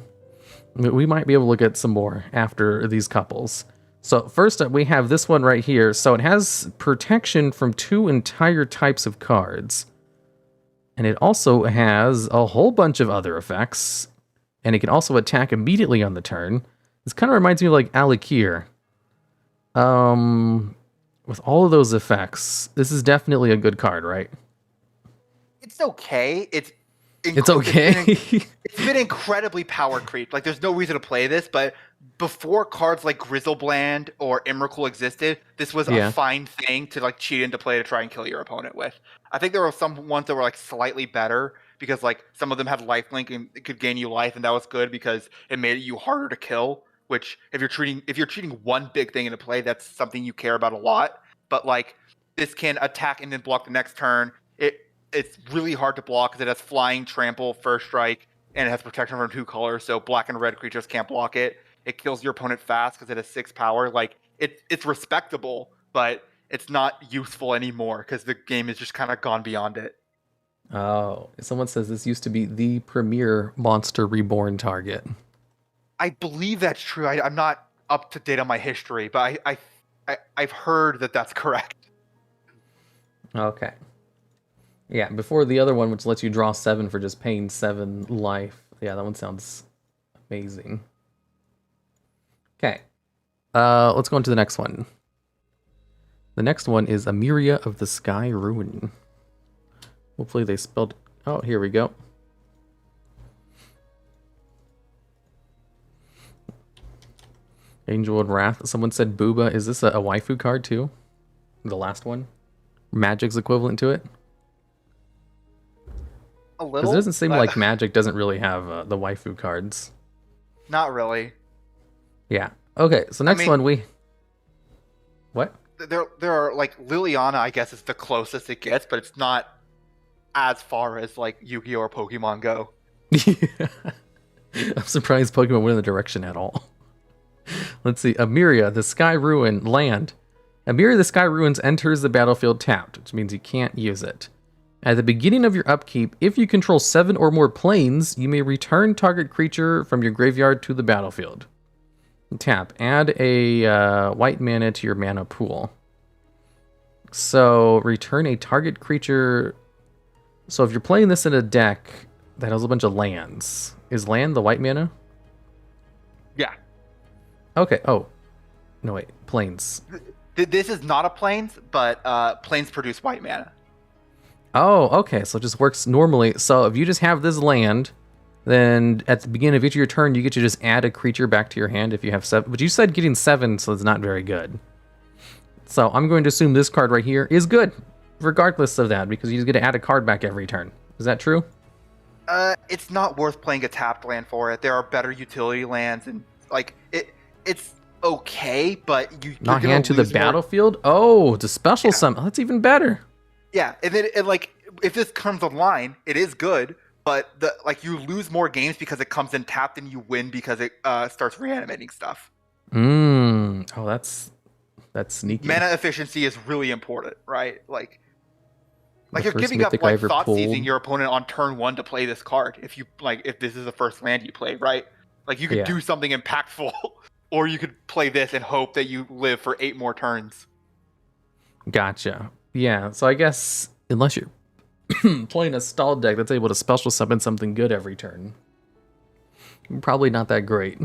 We might be able to look at some more after these couples. So first up, we have this one right here. So it has protection from 2 entire types of cards. And it also has a whole bunch of other effects. And it can also attack immediately on the turn. This kind of reminds me of like Alakir. With all of those effects, this is definitely a good card, right? It's okay. It's okay. It's been incredibly power creep. Like, there's no reason to play this, but before cards like Grizzlebland or Emrakul existed, this was a fine thing to like cheat into play to try and kill your opponent with. I think there were some ones that were like slightly better because like some of them had lifelink and it could gain you life, and that was good because it made you harder to kill. Which if you're treating one big thing into play, that's something you care about a lot. But like this can attack and then block the next turn. It's really hard to block because it has flying, trample, first strike, and it has protection from 2 colors, so black and red creatures can't block it. It kills your opponent fast because it has 6 power. Like it's respectable, but it's not useful anymore because the game has just kind of gone beyond it. Oh, someone says this used to be the premier Monster Reborn target. I believe that's true. I'm not up to date on my history, but I've heard that that's correct. Okay. Yeah, before the other one, which lets you draw 7 for just paying 7 life. Yeah, that one sounds amazing. Okay. Let's go on to the next one. The next one is Amiria of the Sky Ruin. Hopefully they spelled... Oh, here we go. Angel of Wrath. Someone said Booba. Is this a waifu card too? The last one? Magic's equivalent to it? A little. Because it doesn't seem like Magic doesn't really have the waifu cards. Not really. Yeah. Okay, so next one we... What? There are, like, Liliana, I guess, is the closest it gets, but it's not as far as, like, Yu-Gi-Oh! Or Pokemon go. Yeah. I'm surprised Pokemon went in the direction at all. Let's see. Amiria, the Sky Ruin, land. Amiria, the Sky Ruins enters the battlefield tapped, which means you can't use it. At the beginning of your upkeep, if you control 7 or more planes, you may return target creature from your graveyard to the battlefield. Tap. Add a white mana to your mana pool. So, return a target creature... So, if you're playing this in a deck that has a bunch of lands, is land the white mana? Yeah. Okay. Oh. No, wait. Planes. This is not a planes, but planes produce white mana. Oh, okay. So it just works normally. So if you just have this land, then at the beginning of each of your turn, you get to just add a creature back to your hand if you have 7. But you said getting 7, so it's not very good. So I'm going to assume this card right here is good, regardless of that, because you just get to add a card back every turn. Is that true? It's not worth playing a tapped land for it. There are better utility lands, and like it's okay, but you're Not gonna hand to the lose more. battlefield? Oh, it's a special summon. Oh, that's even better. Yeah, and then like if this comes online, it is good, but you lose more games because it comes in tapped, and you win because it starts reanimating stuff. Oh, that's sneaky. Mana efficiency is really important, right? Like The you're first giving up mythic I like ever thought pulled. seizing your opponent on turn 1 to play this card. If this is the first land you play, right? Like you could do something impactful, or you could play this and hope that you live for 8 more turns. Gotcha. Yeah, so I guess unless you're playing a stall deck that's able to special summon something good every turn, probably not that great.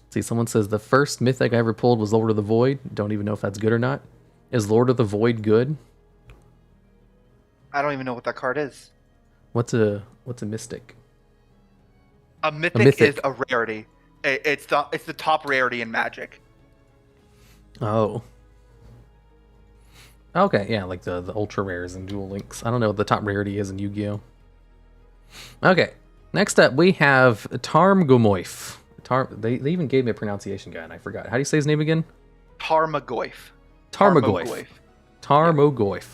See, someone says the first mythic I ever pulled was Lord of the Void. Don't even know if that's good or not. Is Lord of the Void good? I don't even know what that card is. What's a mystic? A mythic is a rarity. It's the top rarity in Magic. Oh. Okay, yeah, like the ultra rares and Duel Links. I don't know what the top rarity is in Yu-Gi-Oh. Okay, next up we have Tarmogoyf. They even gave me a pronunciation guide and I forgot. How do you say his name again? Tarmogoyf. Tarmogoyf.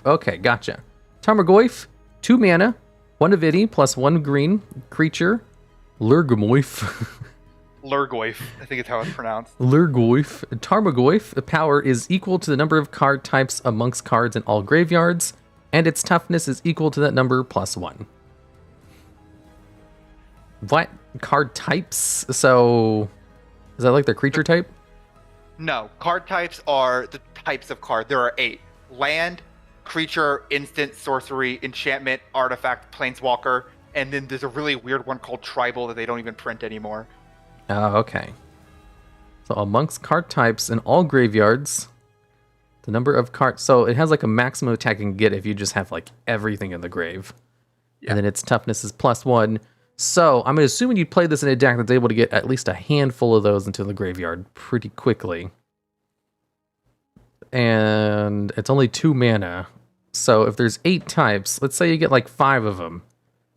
Okay, gotcha. Tarmogoyf, 2 mana, 1 divinity plus 1 green creature. Lurgomoyf. Lurgoyf, I think it's how it's pronounced. Lurgoyf. Tarmogoyf, the power is equal to the number of card types amongst cards in all graveyards, and its toughness is equal to that number plus 1. What? Card types? So, is that like their creature type? No, card types are the types of card. There are 8. Land, creature, instant, sorcery, enchantment, artifact, planeswalker, and then there's a really weird one called tribal that they don't even print anymore. Oh, okay. So amongst card types in all graveyards, the number of cards... So it has like a maximum attack you can get if you just have like everything in the grave. Yeah. And then its toughness is plus 1. So I'm assuming you'd play this in a deck that's able to get at least a handful of those into the graveyard pretty quickly. And it's only 2 mana. So if there's 8 types, let's say you get like 5 of them.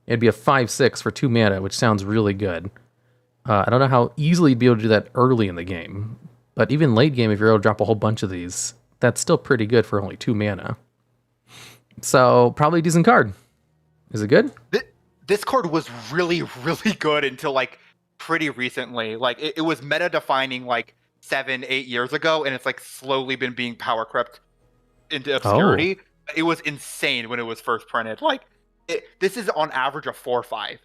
It'd be a 5/6 for 2 mana, which sounds really good. I don't know how easily you'd be able to do that early in the game. But even late game, if you're able to drop a whole bunch of these, that's still pretty good for only 2 mana. So probably a decent card. Is it good? This card was really, really good until like pretty recently. Like it was meta defining like 7-8 years ago, and it's like slowly been being power crept into obscurity. Oh. It was insane when it was first printed. Like this is on average a 4/5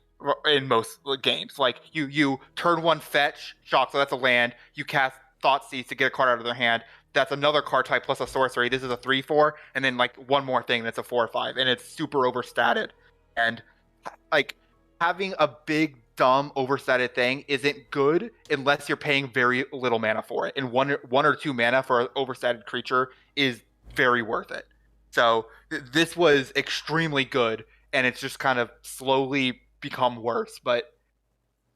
in most games. Like you turn 1 fetch, shock, so that's a land. You cast Thoughtseize to get a card out of their hand. That's another card type plus a sorcery. This is a 3/4, and then like one more thing that's a 4/5, and it's super overstated. And like having a big dumb overstated thing isn't good unless you're paying very little mana for it. And one or 2 mana for an overstated creature is very worth it. So this was extremely good, and it's just kind of slowly become worse. But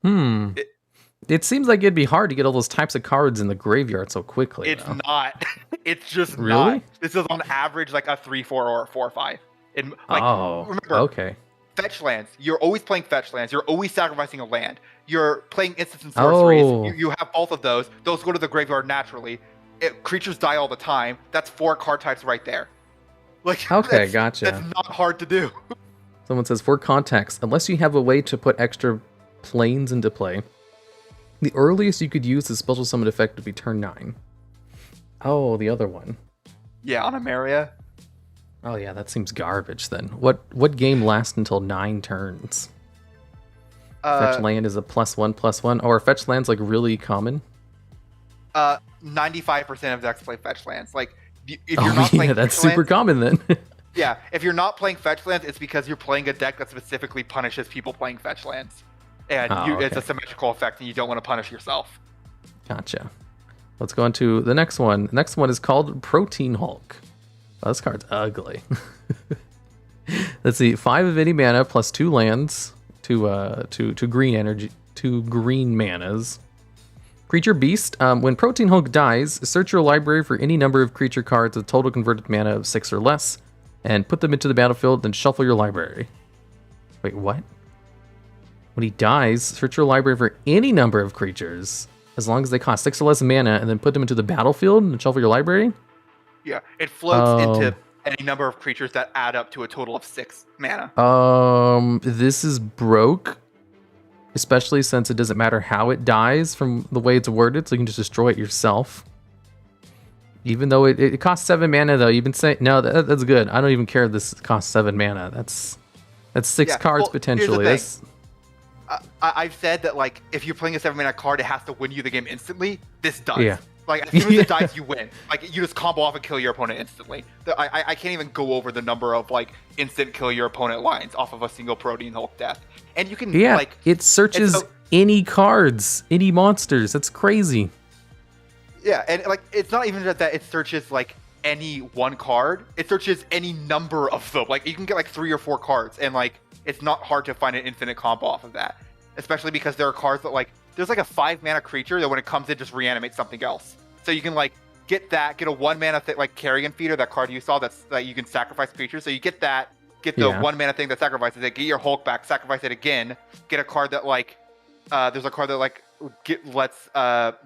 it seems like it'd be hard to get all those types of cards in the graveyard so quickly. It's not. It's just really not. This is on average like a 3/4 or a 4/5. And like, remember, okay. Fetch lands. You're always playing fetch lands. You're always sacrificing a land. You're playing instants and sorceries. Oh. You have both of those. Those go to the graveyard naturally. Creatures die all the time. That's 4 card types right there. Like, okay, gotcha. That's not hard to do. Someone says, for context, unless you have a way to put extra planes into play, the earliest you could use the special summon effect would be turn 9. Oh, the other one. Yeah, on Amaria. Oh yeah, that seems garbage then. What game lasts until 9 turns? Fetch land is a +1/+1, or fetch land's like really common? 95% of decks play fetch lands. Like if you're not playing that's super common then. Yeah, if you're not playing fetch lands, it's because you're playing a deck that specifically punishes people playing fetch lands. And it's a symmetrical effect, and you don't want to punish yourself. Gotcha. Let's go on to the next one. The next one is called Protein Hulk. Oh, this card's ugly. Let's see. 5 of any mana plus 2 lands, 2 green energy, 2 green manas. Creature Beast. When Protein Hulk dies, search your library for any number of creature cards with total converted mana of 6 or less, and put them into the battlefield, then shuffle your library. Wait, what? When he dies, search your library for any number of creatures, as long as they cost 6 or less mana, and then put them into the battlefield and shuffle your library? Yeah, it floats into any number of creatures that add up to a total of 6 mana. This is broke. Especially since it doesn't matter how it dies from the way it's worded, so you can just destroy it yourself. Even though it costs 7 mana, though, you've been saying no, that's good. I don't even care if this costs 7 mana. That's 6 cards potentially. I've said that like if you're playing a 7 mana card, it has to win you the game instantly. This does. Yeah. Like as soon as it dies, you win. Like you just combo off and kill your opponent instantly. I can't even go over the number of like instant kill your opponent lines off of a single Protein Hulk death. And you can like it searches any cards, any monsters. That's crazy. Yeah, and like it's not even that it searches like any one card. It searches any number of them. Like you can get like 3 or 4 cards, and like it's not hard to find an infinite combo off of that. Especially because there are cards that like there's like a 5 mana creature that when it comes in just reanimates something else. So you can like get a 1 mana like Carrion Feeder, that card you saw that you can sacrifice creatures. So you get that. Get the 1 mana thing that sacrifices it, get your Hulk back, sacrifice it again, get a card that like, there's a card that like lets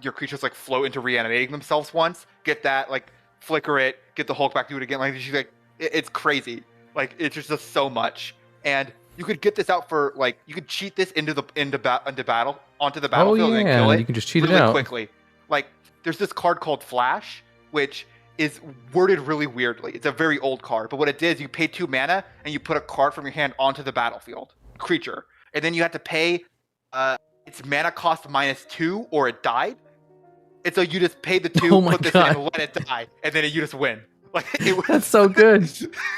your creatures like float into reanimating themselves once, get that, like flicker it, get the Hulk back, do it again, like it's crazy. Like it's just so much. And you could get this out for like, you could cheat this onto the battlefield and kill it. You can just cheat really it out quickly. Like there's this card called Flash, which is worded really weirdly. It's a very old card, but what it did is you pay 2 mana and you put a card from your hand onto the battlefield, creature, and then you have to pay its mana cost -2 or it died. And so you just pay the 2, put this in, and let it die, and then you just win. Like that's so good.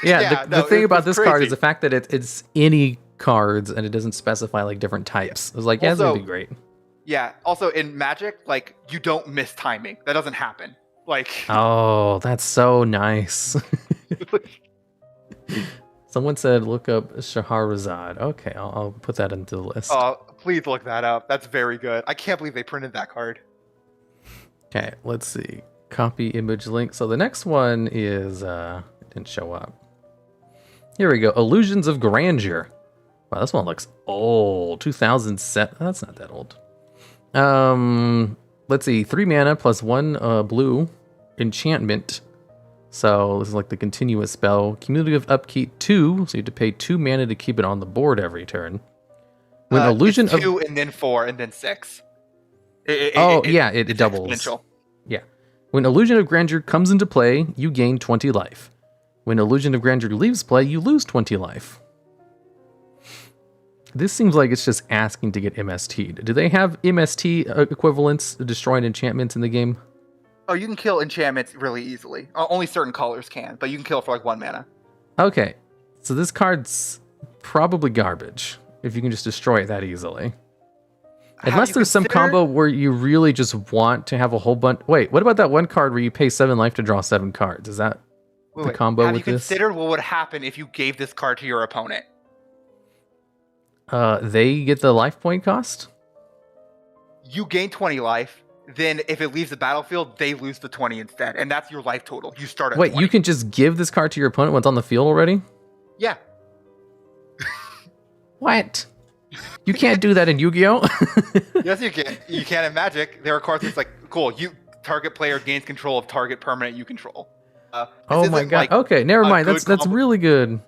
Yeah, the thing about this crazy. card is the fact that it's any cards and it doesn't specify like different types. It was like, yeah, that'd be great. Yeah. Also in Magic, like you don't miss timing. That doesn't happen. Like, oh, that's so nice. Someone said look up Shahrazad. Okay, I'll put that into the list. Oh, please look that up. That's very good. I can't believe they printed that card. Okay, let's see. Copy image link. So the next one is it didn't show up. Here we go. Illusions of Grandeur. Wow, this one looks old. 2007. That's not that old. Let's see, 3 mana plus 1 blue enchantment. So this is like the continuous spell. Cumulative upkeep 2, so you have to pay 2 mana to keep it on the board every turn. When illusion it's 2 and then 4 and then 6. It doubles. Exponential. Yeah. When Illusion of Grandeur comes into play, you gain 20 life. When Illusion of Grandeur leaves play, you lose 20 life. This seems like it's just asking to get MST'd. Do they have MST equivalents destroying enchantments in the game? Oh, you can kill enchantments really easily. Only certain colors can, but you can kill it for like 1 mana. Okay, so this card's probably garbage if you can just destroy it that easily. Unless there's some combo where you really just want to have a whole bunch. Wait, what about that one card where you pay 7 life to draw 7 cards? Is that the combo with this? Have you considered what would happen if you gave this card to your opponent? They get the life point cost? You gain 20 life, then if it leaves the battlefield, they lose the 20 instead, and that's your life total. You start at 20. You can just give this card to your opponent when it's on the field already? Yeah. What? You can't do that in Yu-Gi-Oh! Yes, you can. You can in Magic. There are cards that's like, cool, target player gains control of target permanent you control. Oh my god. Like, okay, never mind. That's really good.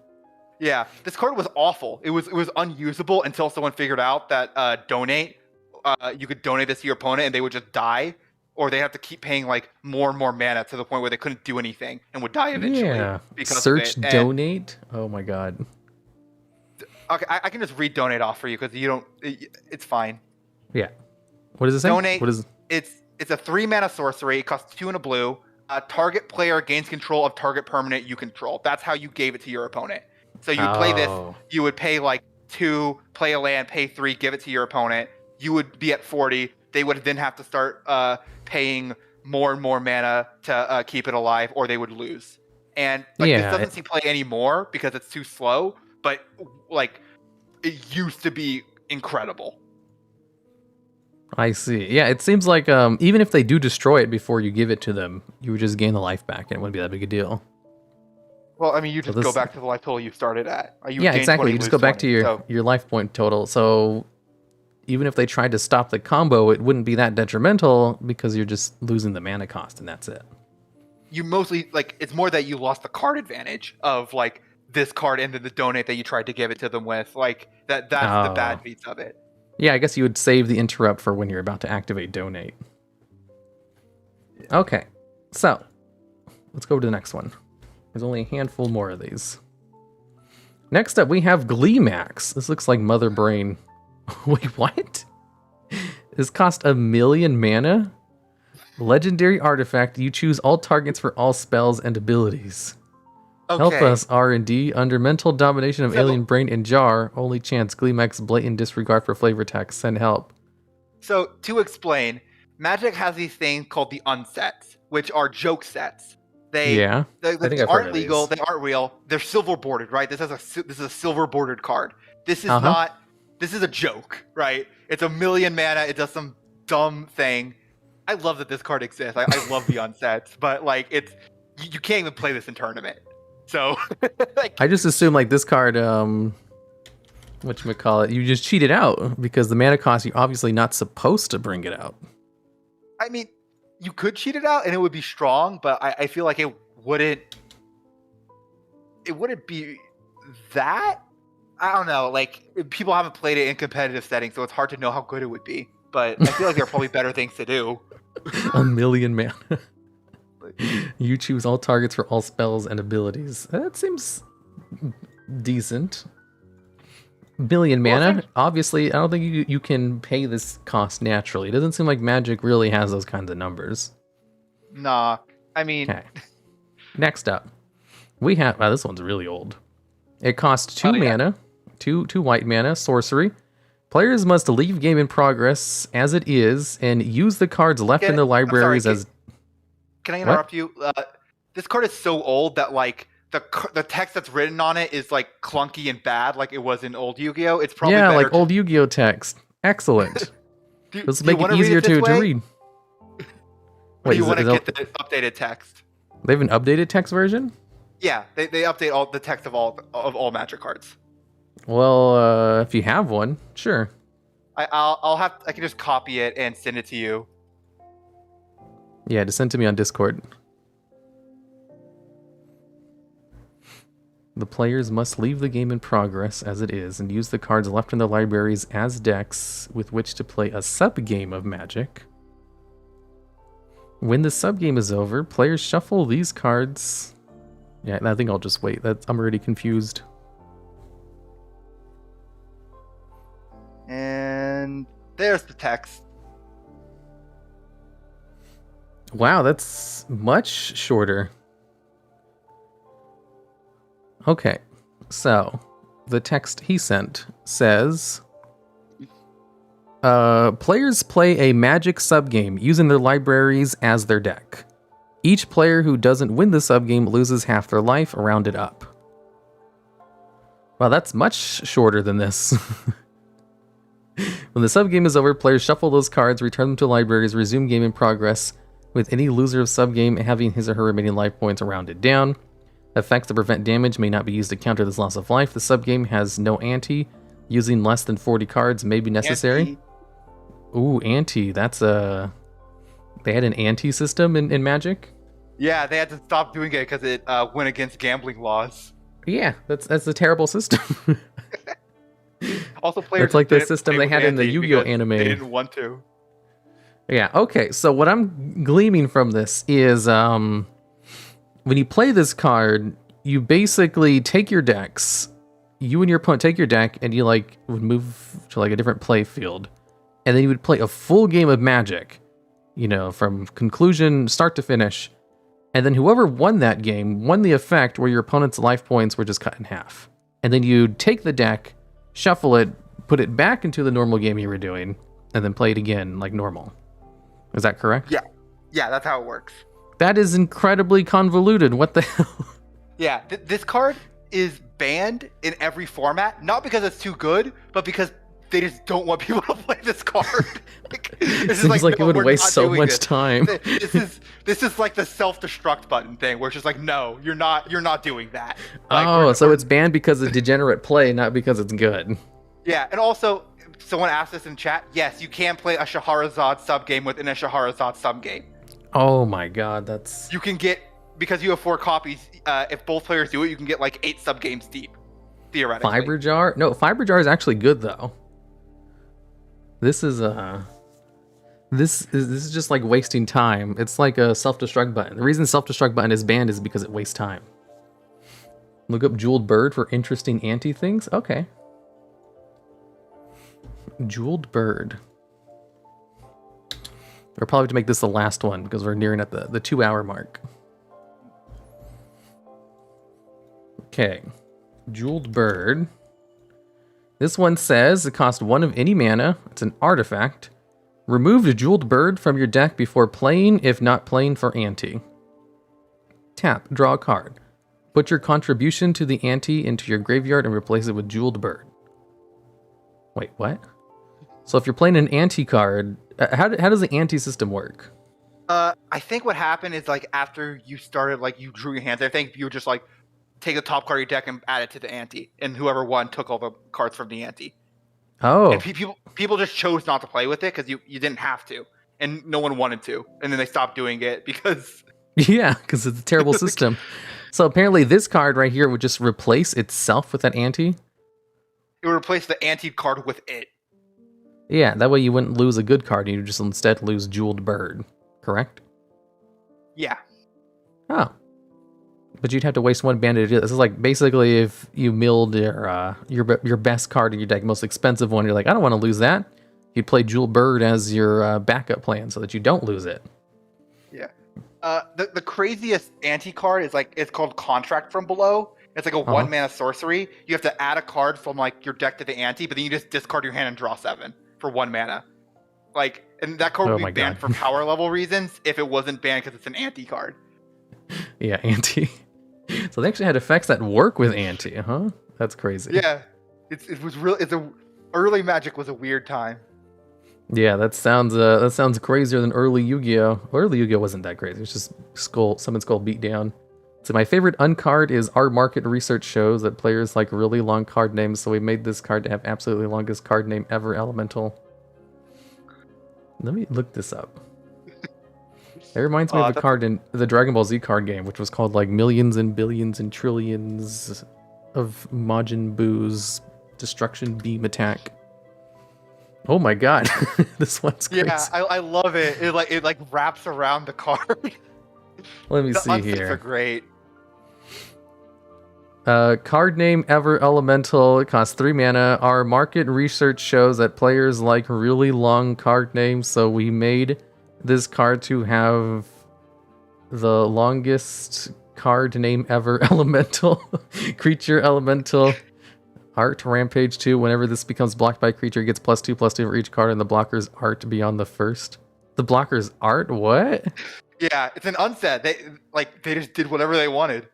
Yeah, this card was awful. It was unusable until someone figured out that donate. You could donate this to your opponent and they would just die, or they have to keep paying like more and more mana to the point where they couldn't do anything and would die eventually. Yeah. Because Search of it. donate. Oh my god. Okay, I can just read donate off for you because you don't. It's fine. Yeah. What does it say? Donate. What is? It's a 3 mana sorcery. It costs 2 and a blue. Target player gains control of target permanent you control. That's how you gave it to your opponent. So you play this, you would pay like 2, play a land, pay 3, give it to your opponent. You would be at 40. They would then have to start paying more and more mana to keep it alive, or they would lose. And this doesn't see play anymore because it's too slow. But like, it used to be incredible. I see. Yeah, it seems like even if they do destroy it before you give it to them, you would just gain the life back, and it wouldn't be that big a deal. Well, I mean, you So just go back to the life total you started at. You would yeah, gain exactly. 20, You just lose go back 20, to so your life point total. So even if they tried to stop the combo, it wouldn't be that detrimental because you're just losing the mana cost, and that's it. you mostly like it's more that you lost the card advantage of like this card and then the donate that you tried to give it to them with. Like that's the bad beats of it. Yeah, I guess you would save the interrupt for when you're about to activate donate. Okay, so let's go to the next one. There's only a handful more of these. Next up, we have Glee Max. This looks like Mother Brain. Wait, what? This cost 1,000,000 mana. Legendary artifact. You choose all targets for all spells and abilities. Okay. Help us, R&D. Under mental domination of So- alien brain and jar, only chance. Glee Max blatant disregard for flavor text. Send help. So to explain, Magic has these things called the unsets, which are joke sets. They Yeah, I think they I've heard aren't of legal. these. They aren't real. They're silver bordered, right? This is a silver bordered card. This is Uh-huh. not. This is a joke, right? It's 1,000,000 mana. It does some dumb thing. I love that this card exists. I love the unsets, but like you can't even play this in tournament. So like I just assume like this card, whatchamacallit, you just cheat it out because the mana cost, you're obviously not supposed to bring it out. I mean, you could cheat it out and it would be strong, but I feel like it wouldn't be that. I don't know. Like people haven't played it in competitive settings, so it's hard to know how good it would be. But I feel like there are probably better things to do. 1,000,000 mana. You choose all targets for all spells and abilities. That seems decent. 1,000,000 mana. Obviously, I don't think you can pay this cost naturally. It doesn't seem like Magic really has those kinds of numbers. Nah, I mean, Okay. Next up, we have. Wow, this one's really old. It costs 2 mana, two white mana, sorcery. Players must leave game in progress as it is and use the cards left in their libraries as. Can I interrupt you? This card is so old that like the text that's written on it is like clunky and bad, like it was in old Yu-Gi-Oh. It's probably Yeah, better like old Yu-Gi-Oh text. Excellent. Let's do you make it wanna read easier this to way? read. Or do you is want to it- get the updated text? They have an updated text version? Yeah, they update all the text of all Magic cards. Well, if you have one, sure. I can just copy it and send it to you. Yeah, just send to me on Discord. The players must leave the game in progress as it is and use the cards left in their libraries as decks with which to play a sub-game of Magic. When the sub-game is over, players shuffle these cards. Yeah, I think I'll just wait. I'm already confused. And there's the text. Wow, that's much shorter. Okay, so the text he sent says, players play a Magic subgame using their libraries as their deck. Each player who doesn't win the subgame loses half their life, rounded up. Wow, that's much shorter than this. When the subgame is over, players shuffle those cards, return them to libraries, resume game in progress, with any loser of subgame having his or her remaining life points rounded down. Effects that prevent damage may not be used to counter this loss of life. The subgame has no ante. Using less than 40 cards may be necessary. Ante. Ooh, ante. That's a... They had an ante system in Magic? Yeah, they had to stop doing it because it went against gambling laws. Yeah, that's a terrible system. Also, players That's like the didn't system play they with had in the ante Yu-Gi-Oh because anime. They didn't want to. Yeah, okay, so what I'm gleaming from this is when you play this card, you basically take your decks, you and your opponent take your deck, and you like would move to like a different play field, and then you would play a full game of Magic, you know, from conclusion, start to finish, and then whoever won that game won the effect where your opponent's life points were just cut in half. And then you'd take the deck, shuffle it, put it back into the normal game you were doing, and then play it again like normal. Is that correct? Yeah, that's how it works. That is incredibly convoluted. What the hell? Yeah, this card is banned in every format, not because it's too good, but because they just don't want people to play this card. This Seems like it would we're waste not so doing much this. time. This is like the self-destruct button thing, where it's just like, no, you're not doing that. Like, So it's banned because of degenerate play, not because it's good. Yeah, and also, someone asked this in chat. Yes, you can play a Shahrazad sub-game within a Shahrazad sub-game. Oh my god, that's... You can get, because you have 4 copies, if both players do it, you can get like 8 sub-games deep, theoretically. Fiber Jar? No, Fiber Jar is actually good, though. This is This is just like wasting time. It's like a self-destruct button. The reason self-destruct button is banned is because it wastes time. Look up Jeweled Bird for interesting anti-things? Okay. Jeweled Bird. We'll probably have to make this the last one because we're nearing at the 2-hour mark. Okay. Jeweled Bird. This one says it costs 1 of any mana. It's an artifact. Remove the Jeweled Bird from your deck before playing, if not playing for ante. Tap, draw a card. Put your contribution to the ante into your graveyard and replace it with Jeweled Bird. Wait, what? So if you're playing an ante card, how does the ante system work? I think what happened is like after you started, like you drew your hands, I think you would just like take the top card of your deck and add it to the ante, and whoever won took all the cards from the ante. Oh. And people just chose not to play with it because you didn't have to, and no one wanted to, and then they stopped doing it because... Yeah, because it's a terrible system. So apparently this card right here would just replace itself with that ante? It would replace the ante card with it. Yeah, that way you wouldn't lose a good card, you would just instead lose Jeweled Bird, correct? Yeah. Oh. But you'd have to waste 1 bandit to do this. This is like basically if you milled your best card in your deck, most expensive one, you're like, I don't want to lose that. You'd play Jeweled Bird as your backup plan so that you don't lose it. Yeah. The craziest ante card is like, it's called Contract from Below. It's like a 1 mana sorcery. You have to add a card from like your deck to the ante, but then you just discard your hand and draw 7 for 1 mana. Like, and that card would be banned for power level reasons if it wasn't banned because it's an ante card. Yeah, ante. So they actually had effects that work with ante, huh? That's crazy. Yeah, it was real. Early Magic was a weird time. Yeah, that sounds crazier than early Yu-Gi-Oh. Early Yu-Gi-Oh wasn't that crazy. It's just summon skull beat down. So my favorite uncard is our market research shows that players like really long card names, so we made this card to have absolutely longest card name ever, Elemental. Let me look this up. It reminds me of a card in the Dragon Ball Z card game, which was called like Millions and Billions and Trillions of Majin Buu's Destruction Beam Attack. Oh my god, this one's crazy. Yeah, I love it. It like wraps around the card. Let me see here. Are great. Card name ever Elemental. It costs 3 mana. Our market research shows that players like really long card names, so we made this card to have the longest card name ever, Elemental. Creature Elemental. Art Rampage 2. Whenever this becomes blocked by a creature, it gets +2/+2 for each card, and the blocker's art beyond the first. The blocker's art? What? Yeah, it's an unset. They just did whatever they wanted.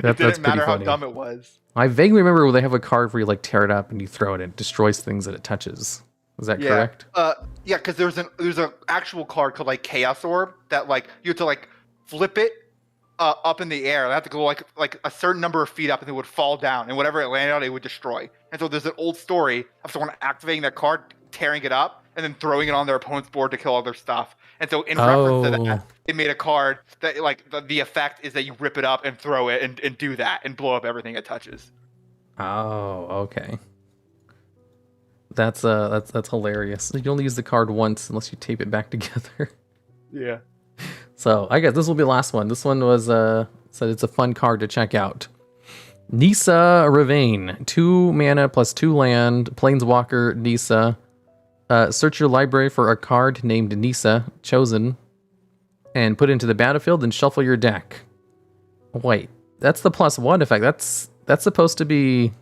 It didn't matter how funny. dumb it was. I vaguely remember when they have a card where you like tear it up and you throw it and it destroys things that it touches. Is that correct? Yeah, because there's an actual card called like Chaos Orb that like you have to like flip it up in the air. It have to go like a certain number of feet up, and it would fall down, and whatever it landed on, it would destroy. And so there's an old story of someone activating that card, tearing it up, and then throwing it on their opponent's board to kill all their stuff. And so in reference to that, they made a card that like the effect is that you rip it up and throw it and do that and blow up everything it touches. Oh, okay. That's hilarious. You can only use the card once unless you tape it back together. Yeah. So I guess this will be the last one. This one was said it's a fun card to check out. Nissa Ravane, 2 mana +2 land, Planeswalker Nissa. Search your library for a card named Nissa, chosen, and put it into the battlefield and shuffle your deck. Wait, that's the +1 effect. That's supposed to be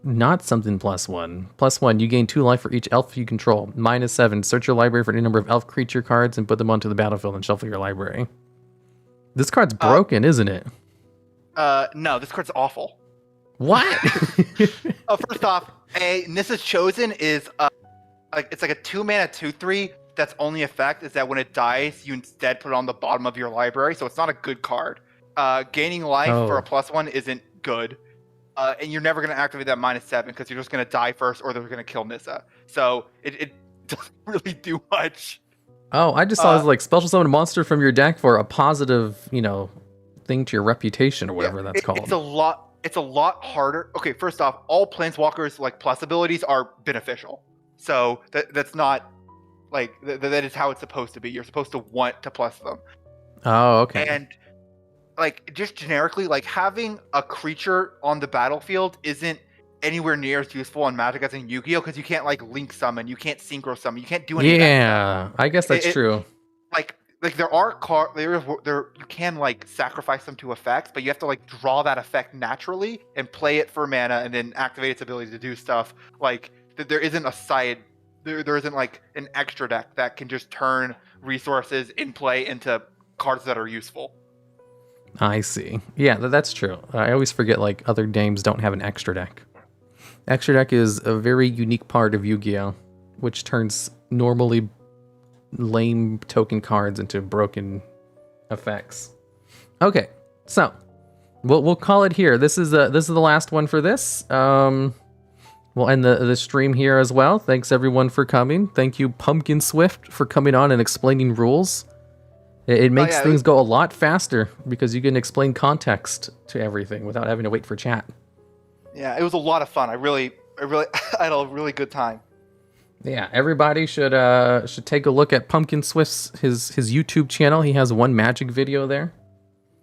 not something +1. +1, you gain 2 life for each elf you control. -7, search your library for any number of elf creature cards and put them onto the battlefield and shuffle your library. This card's broken, isn't it? No, this card's awful. What? First off, Nissa's Chosen is it's like a 2-mana 2/3. That's only effect is that when it dies, you instead put it on the bottom of your library, so it's not a good card. Gaining life for a +1 isn't good, and you're never going to activate that -7 because you're just going to die first, or they're going to kill Nissa. So it doesn't really do much. Oh, I just saw it as like special summon a monster from your deck for a positive, thing to your reputation or whatever that's called. It's a lot harder. Okay, first off, all planeswalkers like plus abilities are beneficial. So that's not like that is how it's supposed to be. You're supposed to want to plus them. Oh, okay. And like just generically, like having a creature on the battlefield isn't anywhere near as useful on Magic as in Yu-Gi-Oh, because you can't like link summon, you can't synchro summon, you can't do anything. Yeah, I guess that's true. Like there are you can like sacrifice them to effects, but you have to like draw that effect naturally and play it for mana and then activate its ability to do stuff. Like there isn't a side, there isn't like an extra deck that can just turn resources in play into cards that are useful. I see. Yeah, that's true. I always forget like other games don't have an extra deck. Extra deck is a very unique part of Yu-Gi-Oh, which turns normally lame token cards into broken effects. Okay, so we'll call it here. This is the last one for this. We'll end the stream here as well. Thanks everyone for coming. Thank you PumkinSwift for coming on and explaining rules. It makes things go a lot faster because you can explain context to everything without having to wait for chat. Yeah, it was a lot of fun. I really had a really good time. Yeah, everybody should take a look at PumkinSwift's his YouTube channel. He has one magic video there.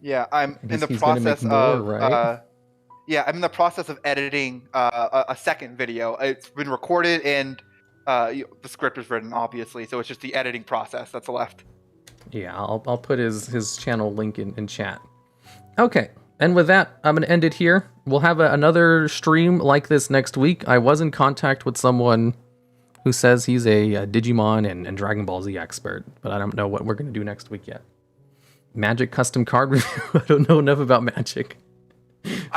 Yeah, I'm in the process of I'm in the process of editing a second video. It's been recorded and the script is written, obviously, so it's just the editing process that's left. Yeah, I'll put his channel link in chat. Okay, and with that, I'm gonna end it here. We'll have another stream like this next week. I was in contact with someone who says he's a Digimon and Dragon Ball Z expert, but I don't know what we're going to do next week yet. Magic custom card review? I don't know enough about Magic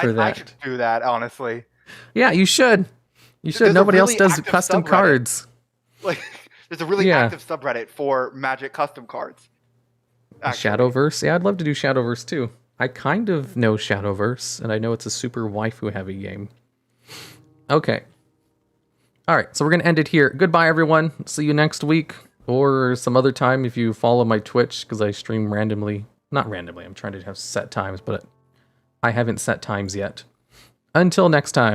for that. I should do that, honestly. Yeah, you should. You should. Nobody else does custom cards. Like, there's a really active subreddit for Magic custom cards. Shadowverse? Yeah, I'd love to do Shadowverse too. I kind of know Shadowverse, and I know it's a super waifu-heavy game. Okay. All right, so we're going to end it here. Goodbye, everyone. See you next week or some other time if you follow my Twitch, because I stream randomly. Not randomly, I'm trying to have set times, but I haven't set times yet. Until next time.